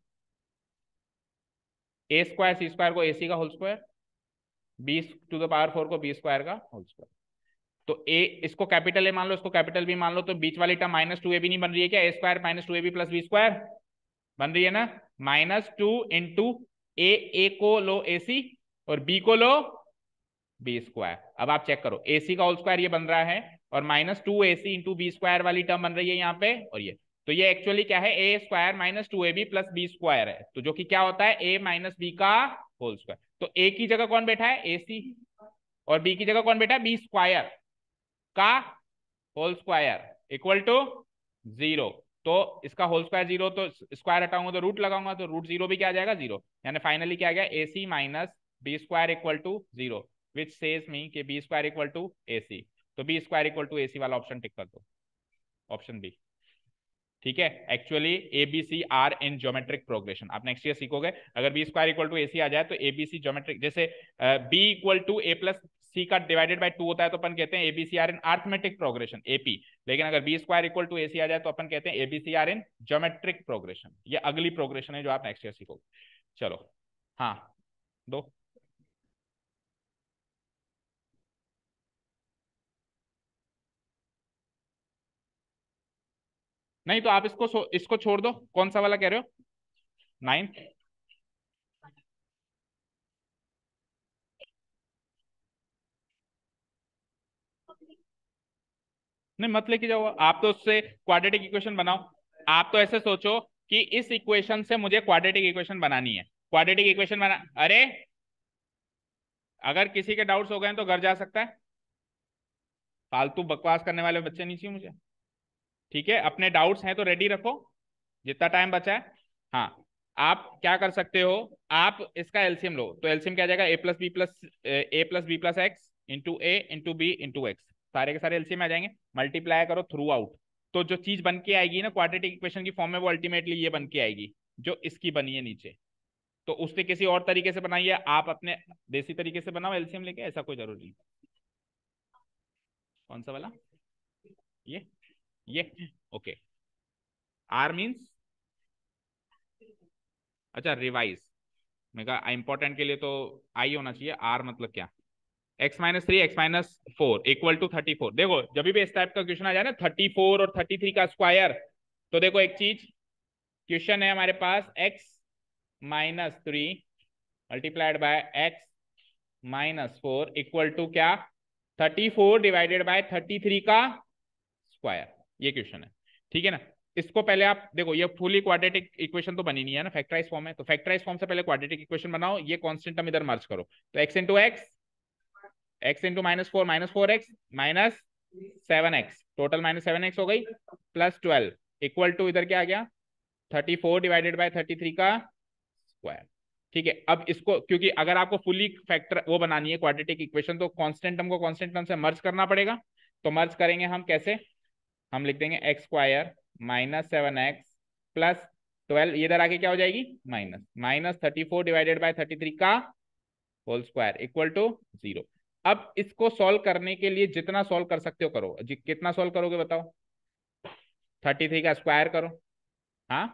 a स्क्वायर सी स्क्वायर को ac का whole square, b to the power 4 को b स्क्वायर का होल स्क्वायर, तो ए इसको कैपिटल ए मान लो, इसको कैपिटल बी मान लो, तो बीच वाली टर्म -2ab नहीं बन रही है क्या, a square -2ab plus b square बन रही है ना, -2 इंटू ए को लो एसी और बी को लो बी स्क्वायर। अब आप चेक करो, एसी का होल स्क्वायर ये बन रहा है, और -2ac इंटू बी स्क्वायर वाली टर्म बन रही है यहाँ पे, और ये तो ये एक्चुअली क्या है, a square -2ab plus b square है, तो जो कि क्या होता है a माइनस बी का होल स्क्वायर। तो ए की जगह कौन बैठा है एसी, और बी की जगह कौन बैठा है बी स्क्वायर का होल स्क्वायर इक्वल टू 0। तो इसका होल स्क्वायर 0, तो स्क्वायर हटाऊंगा तो रूट लगाऊंगा, तो √0 भी क्या आ जाएगा 0, यानी फाइनली क्या आ गया, AC minus b square equal to 0। Which says me कि b square equal to A c, तो b square equal to A c वाला ऑप्शन टिक कर दो, ऑप्शन बी। ठीक है, actually a B c are in geometric progression. आप next year सीखोगे, अगर बी स्क्वायर इक्वल टू ए सी आ जाए तो ए बी सी ज्योमेट्रिक, जैसे b equal to a plus c का डिवाइडेड बाय 2 होता है तो अपन कहते हैं ABC are in arithmetic progression AP. लेकिन अगर बी स्क्वायर इक्वल टू ए सी आ जाए तो अपन कहते हैं ABC are in geometric progression. ये अगली प्रोग्रेशन है जो आप नेक्स्ट ईयर सीखोगे। चलो, हाँ, दो। नहीं तो आप इसको छोड़ दो, कौन सा वाला कह रहे हो? नाइन्थ? नहीं मत लेके जाओ, आप तो उससे क्वाड्रेटिक इक्वेशन बनाओ। आप तो ऐसे सोचो कि इस इक्वेशन से मुझे क्वाड्रेटिक इक्वेशन बनानी है, क्वाड्रेटिक इक्वेशन बना, अरे अगर किसी के डाउट्स हो गए तो घर जा सकता है, फालतू बकवास करने वाले बच्चे नहीं चाहिए मुझे। ठीक है, अपने डाउट्स हैं तो रेडी रखो, जितना टाइम बचा है। हाँ, आप क्या कर सकते हो, आप इसका एलसीएम लो, तो एलसीएम क्या आ जाएगा, a plus b plus x into a into b into x, सारे के सारे एलसीएम आ जाएंगे। मल्टीप्लाई करो थ्रू आउट, तो जो चीज बन के आएगी ना क्वाड्रेटिक इक्वेशन की फॉर्म में, वो अल्टीमेटली ये बन के आएगी जो इसकी बनी है नीचे। तो उससे किसी और तरीके से बनाइए, आप अपने देसी तरीके से बनाओ एलसीएम लेके, ऐसा कोई जरूरी नहीं। कौन सा वाला? ये ओके। आर मीन्स, अच्छा रिवाइज, मैं कहा इंपॉर्टेंट के लिए तो आई होना चाहिए। आर मतलब क्या? x-3 x-4 equal to 34। देखो जब भी इस टाइप का क्वेश्चन आ जाए ना 34 और 33 का स्क्वायर, तो देखो एक चीज, क्वेश्चन है हमारे पास x-3 multiplied by x-4 equal to क्या, 34 डिवाइडेड बाय 33 का स्क्वायर। ये क्वेश्चन है, ठीक है ना। इसको पहले आप देखो, ये फुली क्वाड्रेटिक इक्वेशन तो बनी नहीं है ना, फैक्टराइज फॉर्म है, तो फैक्टराइज फॉर्म से पहले क्वाड्रेटिक इक्वेशन बनाओ, ये कांस्टेंट टर्म इधर मर्ज करो, तो x into minus four x minus 7x, total -7x हो गई, प्लस 12 इक्वल टू इधर क्या आ गया, 34 डिवाइडेड बाय 33 का स्क्वायर। ठीक है, अब इसको क्योंकि अगर आपको फुली फैक्टर वो बनानी है क्वाड्रेटिक इक्वेशन, तो कांस्टेंट टर्म को कांस्टेंट टर्म से मर्ज करना पड़ेगा। तो मर्ज करेंगे हम कैसे, हम लिख देंगे एक्स स्क्वायर -7x प्लस 12, इधर आके क्या हो जाएगी, माइनस 34 डिवाइडेड बाय 33 का होल स्क्वायर इक्वल टू 0। अब इसको सॉल्व करने के लिए जितना सॉल्व कर सकते हो करो, कितना सॉल्व करोगे बताओ, 33 का स्क्वायर करो। हाँ,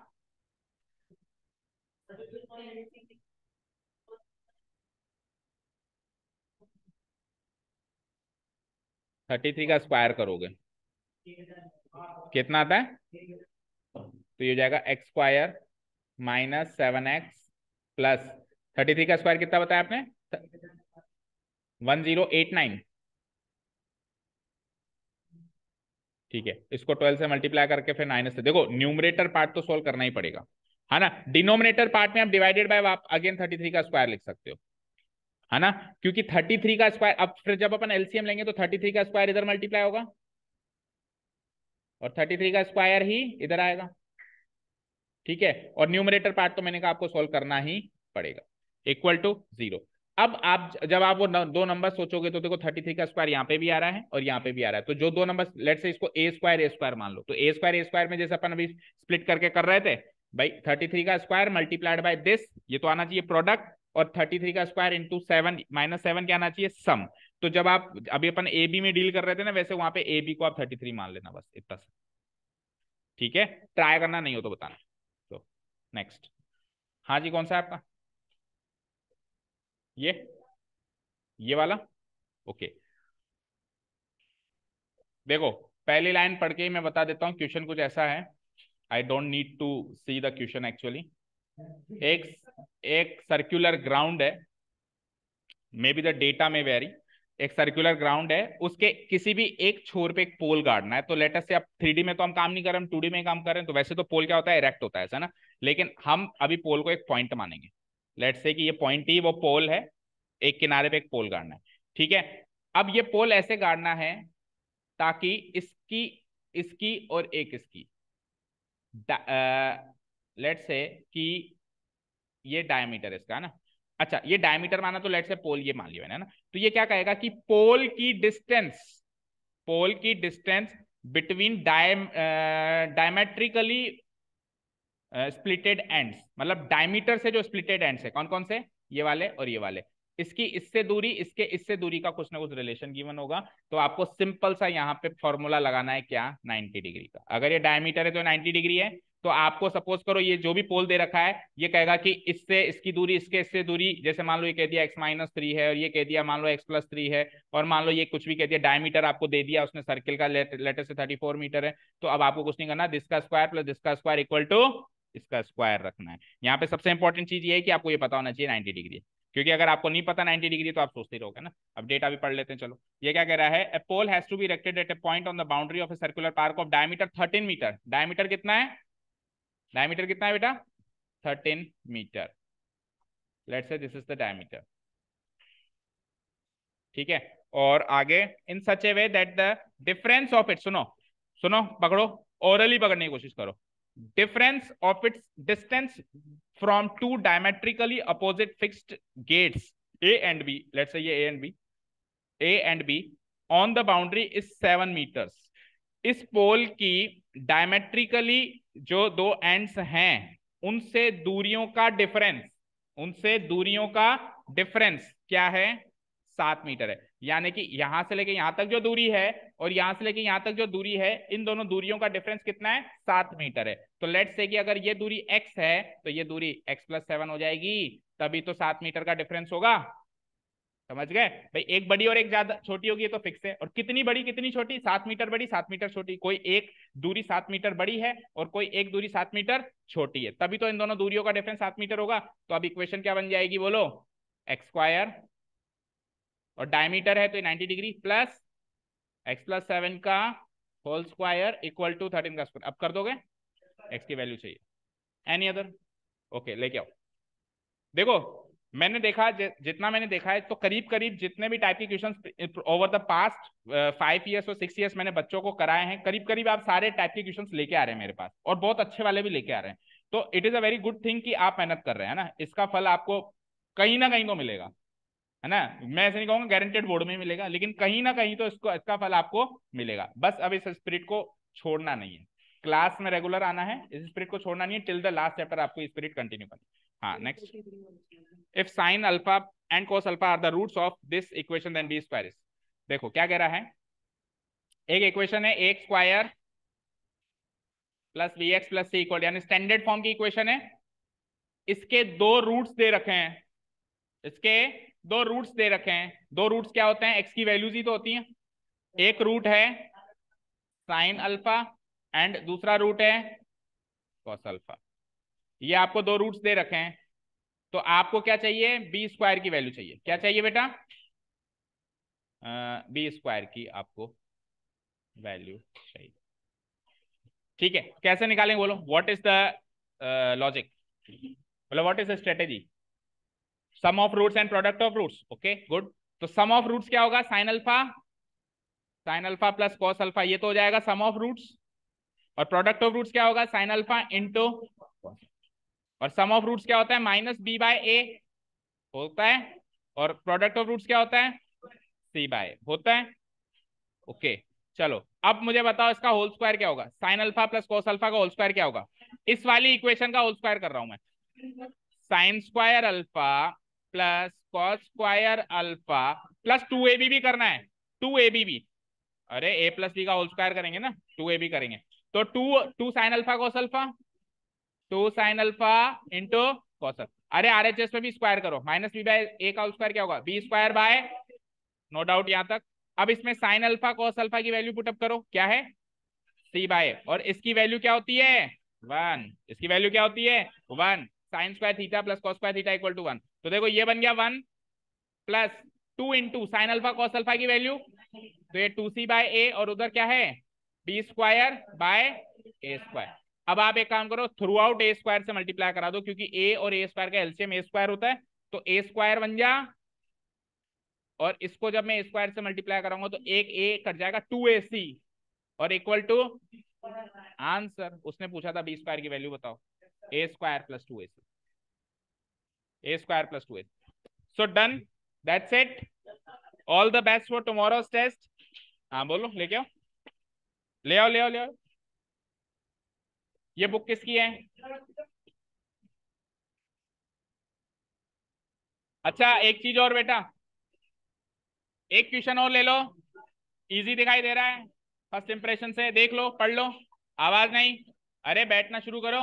33 का स्क्वायर करोगे कितना आता है, तो ये हो जाएगा एक्स स्क्वायर -7x प्लस 33 का स्क्वायर कितना बताया आपने, 1089। ठीक है, इसको 12 से मल्टीप्लाई करके फिर 9 से, देखो न्यूमरेटर पार्ट तो सोल्व करना ही पड़ेगा, है ना। डिनोमिनेटर पार्ट में आप डिवाइडेड बाय आप अगेन 33 का स्क्वायर लिख सकते हो, है ना, क्योंकि 33 का स्क्वायर, अब फिर जब अपन एलसीएम लेंगे तो 33 का स्क्वायर इधर मल्टीप्लाई होगा और 33 का स्क्वायर ही इधर आएगा। ठीक है, और न्यूमरेटर पार्ट तो मैंने कहा आपको सोल्व करना ही पड़ेगा, इक्वल टू 0। अब आप जब आप वो दो नंबर सोचोगे तो देखो 33 का स्क्वायर यहाँ पे भी आ रहा है और यहाँ पे भी आ रहा है, तो जो दो नंबर लेट से इसको ए स्क्वायर मान लो, तो ए स्क्वायर में जैसे अपन अभी स्प्लिट करके कर रहे थे भाई, 33 का स्क्वायर मल्टीप्लाइड बाय दिस, ये तो आना चाहिए प्रोडक्ट, और 33 का स्क्वायर इंटू 7 -7 क्या आना चाहिए, सम। तो जब आप अभी अपन ए बी में डील कर रहे थे ना, वैसे वहां पे ए बी को आप 33 मान लेना, बस इतना सा। ठीक है, ट्राई करना नहीं हो तो बताना। तो नेक्स्ट, हाँ जी, कौन सा है आपका, ये ये वाला, ओके। देखो पहली लाइन पढ़ के ही मैं बता देता हूँ, क्वेश्चन कुछ ऐसा है, I don't need to see the question actually. एक एक सर्कुलर ग्राउंड है, मे बी द डेटा में वेरी, एक सर्कुलर ग्राउंड है, उसके किसी भी एक छोर पे एक पोल गाड़ना है। तो लेट अस से, अब 3D में तो हम काम नहीं कर रहे, हम 2D में काम कर रहे हैं, तो वैसे तो पोल क्या होता है, इरेक्ट होता है, ऐसा ना, लेकिन हम अभी पोल को एक पॉइंट मानेंगे। लेट से कि ये पॉइंट ही वो पोल है, एक किनारे पे एक पोल गाड़ना है। ठीक है, अब ये पोल ऐसे गाड़ना है ताकि इसकी इसकी और एक इसकी, लेट से कि ये डायमीटर इसका है ना, अच्छा ये डायमीटर माना तो लेट से पोल ये मान लिया मैंने ना, तो ये क्या कहेगा कि पोल की distance between diametrically splitted ends, मतलब डायमीटर से जो स्प्लिटेड एंड्स है कौन कौन से, ये वाले और ये वाले, इसकी इससे दूरी, इसके इससे दूरी का कुछ ना कुछ रिलेशन गिवन होगा। तो आपको सिंपल सा यहाँ पे फॉर्मूला लगाना है क्या, 90 डिग्री का। अगर ये डायमीटर है तो 90 डिग्री है, तो आपको सपोज करो ये जो भी पोल दे रखा है ये कहेगा कि इससे इसकी दूरी, इसके इससे दूरी, जैसे मान लो ये कह दिया x-3 है और ये कह दिया मान लो x+3 है, और मान लो ये कुछ भी कह दिया, डायमीटर आपको दे दिया उसने सर्किल का, लेटर से 34 मीटर है, तो अब आपको कुछ नहीं करना, दिस का स्क्वायर प्लस दिस का स्क्वायर इक्वल टू इसका स्क्वायर रखना है। यहाँ पे सबसे इंपॉर्टेंट चीज ये है कि आपको ये पता होना चाहिए 90 डिग्री, क्योंकि अगर आपको नहीं पता 90 डिग्री तो आप सोचते ही रहोगे ना। अब डेटा भी पढ़ लेते हैं चलो। ये क्या कह रहा है, a pole has to be erected at a point on the boundary of a circular park of diameter 13 metre. Diameter कितना है, डायमीटर कितना है बेटा, 13 metre. Let's say this is the diameter, ठीक है। और आगे, in such a way that the difference of it, सुनो सुनो पकड़ो, ओरली पकड़ने की कोशिश करो, difference of its distance from two diametrically opposite fixed gates A and B, let's say ये A and B on the boundary is 7 meters। इस पोल की डायमेट्रिकली जो दो एंड्स हैं उनसे दूरियों का डिफरेंस, उनसे दूरियों का डिफरेंस क्या है, 7 मीटर है। यानी कि यहां से लेके यहां तक जो दूरी है और यहां से लेके यहां तक जो दूरी है, इन दोनों दूरियों का डिफरेंस कितना है, 7 मीटर है। तो लेट्स से कि अगर ये दूरी x है तो ये दूरी x+7 हो जाएगी, तभी तो 7 मीटर का डिफरेंस होगा। समझ गए भाई, एक बड़ी और एक ज्यादा छोटी होगी तो फिक्स है, और कितनी बड़ी कितनी छोटी, 7 मीटर बड़ी 7 मीटर छोटी, कोई एक दूरी 7 मीटर बड़ी है और कोई एक दूरी 7 मीटर छोटी है, तभी तो इन दोनों दूरियों का डिफरेंस 7 मीटर होगा। तो अब इक्वेशन क्या बन जाएगी बोलो, x² और डायमीटर है तो 90 डिग्री प्लस x+7 का होल स्क्वायर इक्वल टू 13 का स्क्वायर। अब कर दोगे, x की वैल्यू चाहिए, एनी अदर, ओके लेके आओ। देखो मैंने देखा, जितना मैंने देखा है तो करीब करीब जितने भी टाइप के questions over the past 5 years और 6 ईयर्स मैंने बच्चों को कराए हैं, करीब करीब आप सारे टाइप के क्वेश्चंस लेके आ रहे हैं मेरे पास, और बहुत अच्छे वाले भी लेके आ रहे हैं। तो it is a very good thing कि आप मेहनत कर रहे हैं ना, इसका फल आपको कहीं ना कहीं तो मिलेगा, है ना। मैं ऐसे नहीं कहूंगा गारंटेड बोर्ड में मिलेगा, लेकिन कहीं ना कहीं तो इसको, इसका फल आपको मिलेगा। बस अब इस स्पिरिट को छोड़ना नहीं है, क्लास में रेगुलर आना है, इस स्पिरिट को छोड़ना नहीं है, टिल द लास्ट चैप्टर आपको स्पिरिट कंटिन्यू करना। हाँ next, if sine alpha and cos alpha are the roots of this equation then b square is, देखो क्या कह रहा है, एक इक्वेशन है x square plus B x plus सी इक्वल, यानी स्टैंडर्ड फॉर्म की इक्वेशन है, इसके दो रूट्स दे रखे हैं, इसके दो रूट्स दे रखे हैं। दो रूट्स क्या होते हैं, एक्स की वैल्यूज ही तो होती हैं। एक रूट है साइन अल्फा एंड दूसरा रूट है कॉस अल्फा, ये आपको दो रूट्स दे रखे हैं। तो आपको क्या चाहिए, बी स्क्वायर की वैल्यू चाहिए, क्या चाहिए बेटा, बी स्क्वायर की आपको वैल्यू चाहिए, ठीक है। कैसे निकालेंगे बोलो, व्हाट इज द लॉजिक, बोलो what is the strategy, sum of roots and product of roots, okay good. तो सम ऑफ रूट्स क्या होगा, sine alpha plus cos alpha, ये तो हो जाएगा सम ऑफ रूट्स, और प्रोडक्ट ऑफ रूट्स क्या होगा, साइन अल्फा इंटू, और सम ऑफ रूट्स क्या होता है, -b/a होता है, और प्रोडक्ट ऑफ रूट्स क्या होता है, c/a होता है, ओके। चलो अब मुझे बताओ इसका होल स्क्वायर क्या होगा, sine alpha plus cos alpha का होल स्क्वायर क्या होगा, इस वाली इक्वेशन का होल स्क्वायर कर रहा हूं मैं, sine square alpha plus cos square alpha plus 2ab भी करना है, 2ab भी, अरे a प्लस बी का होल स्क्वायर करेंगे ना, 2ab करेंगे, तो two sine alpha cos alpha, 2 sine alpha into cos alpha, अरे RHS में भी स्क्वायर करो, -b/a का होल स्क्वायर क्या होगा, b square by, no doubt यहां तक। अब इसमें साइन अल्फा कॉस अल्फा की वैल्यू पुटअप करो, क्या है, c/a, और इसकी वैल्यू क्या होती है 1, इसकी वैल्यू क्या होती है 1, sine square theta plus cos square theta equal to 1। तो देखो ये बन गया 1 plus 2 into sine alpha cos alpha की वैल्यू, तो ये 2c/a, और उधर क्या है b square by a square. अब आप एक काम करो, थ्रू आउट a स्क्वायर से मल्टीप्लाई करा दो, क्योंकि a और a स्क्वायर का एलसीएम a स्क्वायर होता है, तो a स्क्वायर बन जा, और इसको जब मैं a स्क्वायर से मल्टीप्लाई कराऊंगा तो एक a कट जाएगा, 2ac, और इक्वल टू आंसर, उसने पूछा था बी स्क्वायर की वैल्यू बताओ, a square plus 2ac, a square plus 2ac। So done, that's it, all the best for tomorrow's test. हाँ बोलो, लेके आओ, ले आओ ले आओ ले आओ। ये बुक किसकी है? अच्छा एक चीज और बेटा, एक क्वेश्चन और ले लो, इजी दिखाई दे रहा है, फर्स्ट इंप्रेशन से देख लो, पढ़ लो। आवाज नहीं, अरे बैठना शुरू करो।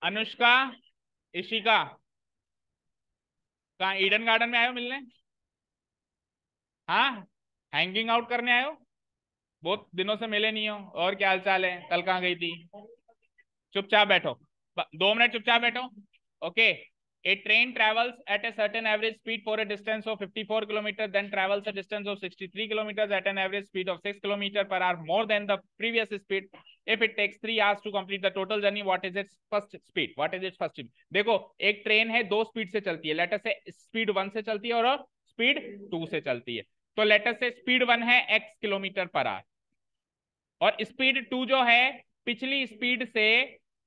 अनुष्का, इशिका, कहाँ ईडन गार्डन में आयो मिलने? हाँ, हैंगिंग आउट करने आयो? बहुत दिनों से मिले नहीं हो, और क्या हाल चाल है, कल कहाँ गई थी? चुपचाप बैठो, 2 मिनट चुपचाप बैठो। Okay, A train travels at a certain average speed for a distance of 54 kilometers, then travels a distance of 63 kilometers at an average speed of 6 kilometers per hour, more than the previous speed. If it takes 3 hours to complete the total journey, what is its first speed? What is its first speed? देखो, एक train है, 2 speed से चलती है, letter से speed 1 से चलती है और स्पीड 2 से चलती है। तो लेटर से स्पीड 1 है x किलोमीटर पर आवर, और स्पीड 2 जो है पिछली स्पीड से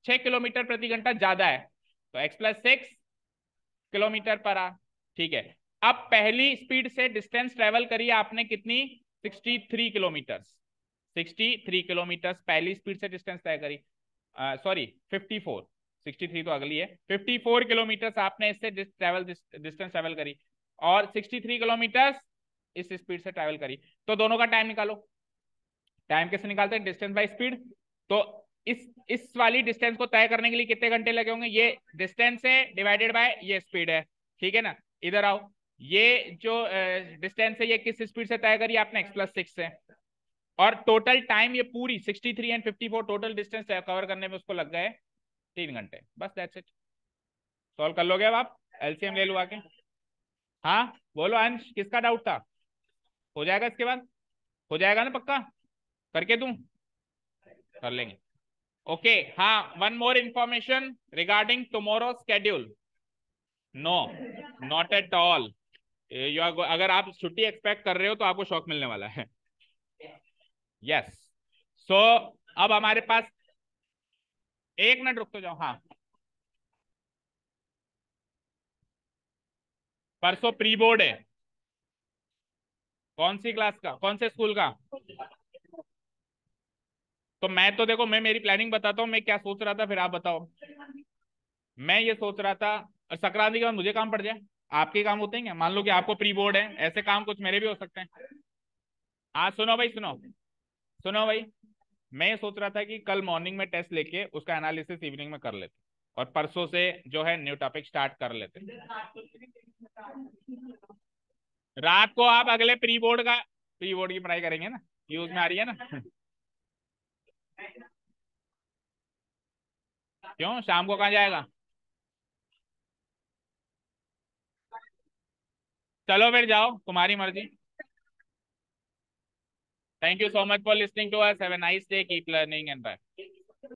6 किलोमीटर प्रति घंटा ज्यादा है, तो x plus 6 kilometre per hour. ठीक है, अब पहली स्पीड से डिस्टेंस ट्रेवल करिए आपने कितनी? 63 किलोमीटर। 63 किलोमीटर पहली स्पीड से डिस्टेंस तय करी, सॉरी 54, 63 तो अगली है। 54 किलोमीटर आपने इससे डिस्टेंस ट्रेवल करी, और 63 किलोमीटर इस स्पीड से ट्रेवल करी, तो दोनों का टाइम निकालो। टाइम कैसे निकालते हैं? Distance by speed. तो इस वाली डिस्टेंस को तय करने के लिए कितने घंटे लगे होंगे? ये डिस्टेंस है डिवाइडेड बाय ये स्पीड है, ठीक है ना? इधर आओ, ये जो डिस्टेंस है ये किस स्पीड से तय करी आपने? x प्लस 6 से, और टोटल टाइम ये पूरी 63 एंड 54 टोटल डिस्टेंस कवर करने में उसको लग गए 3 घंटे, बस दैट्स इट। सॉल्व कर लोगे अब आप? एलसीएम ले लो आके। हाँ बोलो अंश, किसका डाउट था? हो जाएगा इसके बाद, हो जाएगा ना पक्का? करके दूं? कर लेंगे। ओके, हाँ, one more information regarding tomorrow schedule. No, not at all. अगर आप छुट्टी एक्सपेक्ट कर रहे हो तो आपको शौक मिलने वाला है। यस, सो अब हमारे पास, 1 मिनट रुक तो जाओ। हाँ, परसों प्री बोर्ड है। कौन सी क्लास का, कौन से स्कूल का? तो मैं तो देखो, मैं मेरी प्लानिंग बताता हूँ मैं क्या सोच रहा था, फिर आप बताओ। मैं ये सोच रहा था, और संक्रांति के बाद मुझे काम पड़ जाए। आपके काम होते हैं क्या? मान लो कि आपको प्री बोर्ड है, ऐसे काम कुछ मेरे भी हो सकते हैं। हाँ सुनो भाई, सुनो सुनो भाई, मैं ये सोच रहा था कि कल मॉर्निंग में टेस्ट लेके उसका एनालिसिस इवनिंग में कर लेते, और परसों से जो है न्यू टॉपिक स्टार्ट कर लेते। रात को आप अगले प्री बोर्ड की पढ़ाई करेंगे ना? यूज में आ रही है ना? क्यों, शाम को कहाँ जाएगा? चलो फिर जाओ, तुम्हारी मर्जी। Thank you so much for listening to us, have a nice day, keep learning and bye.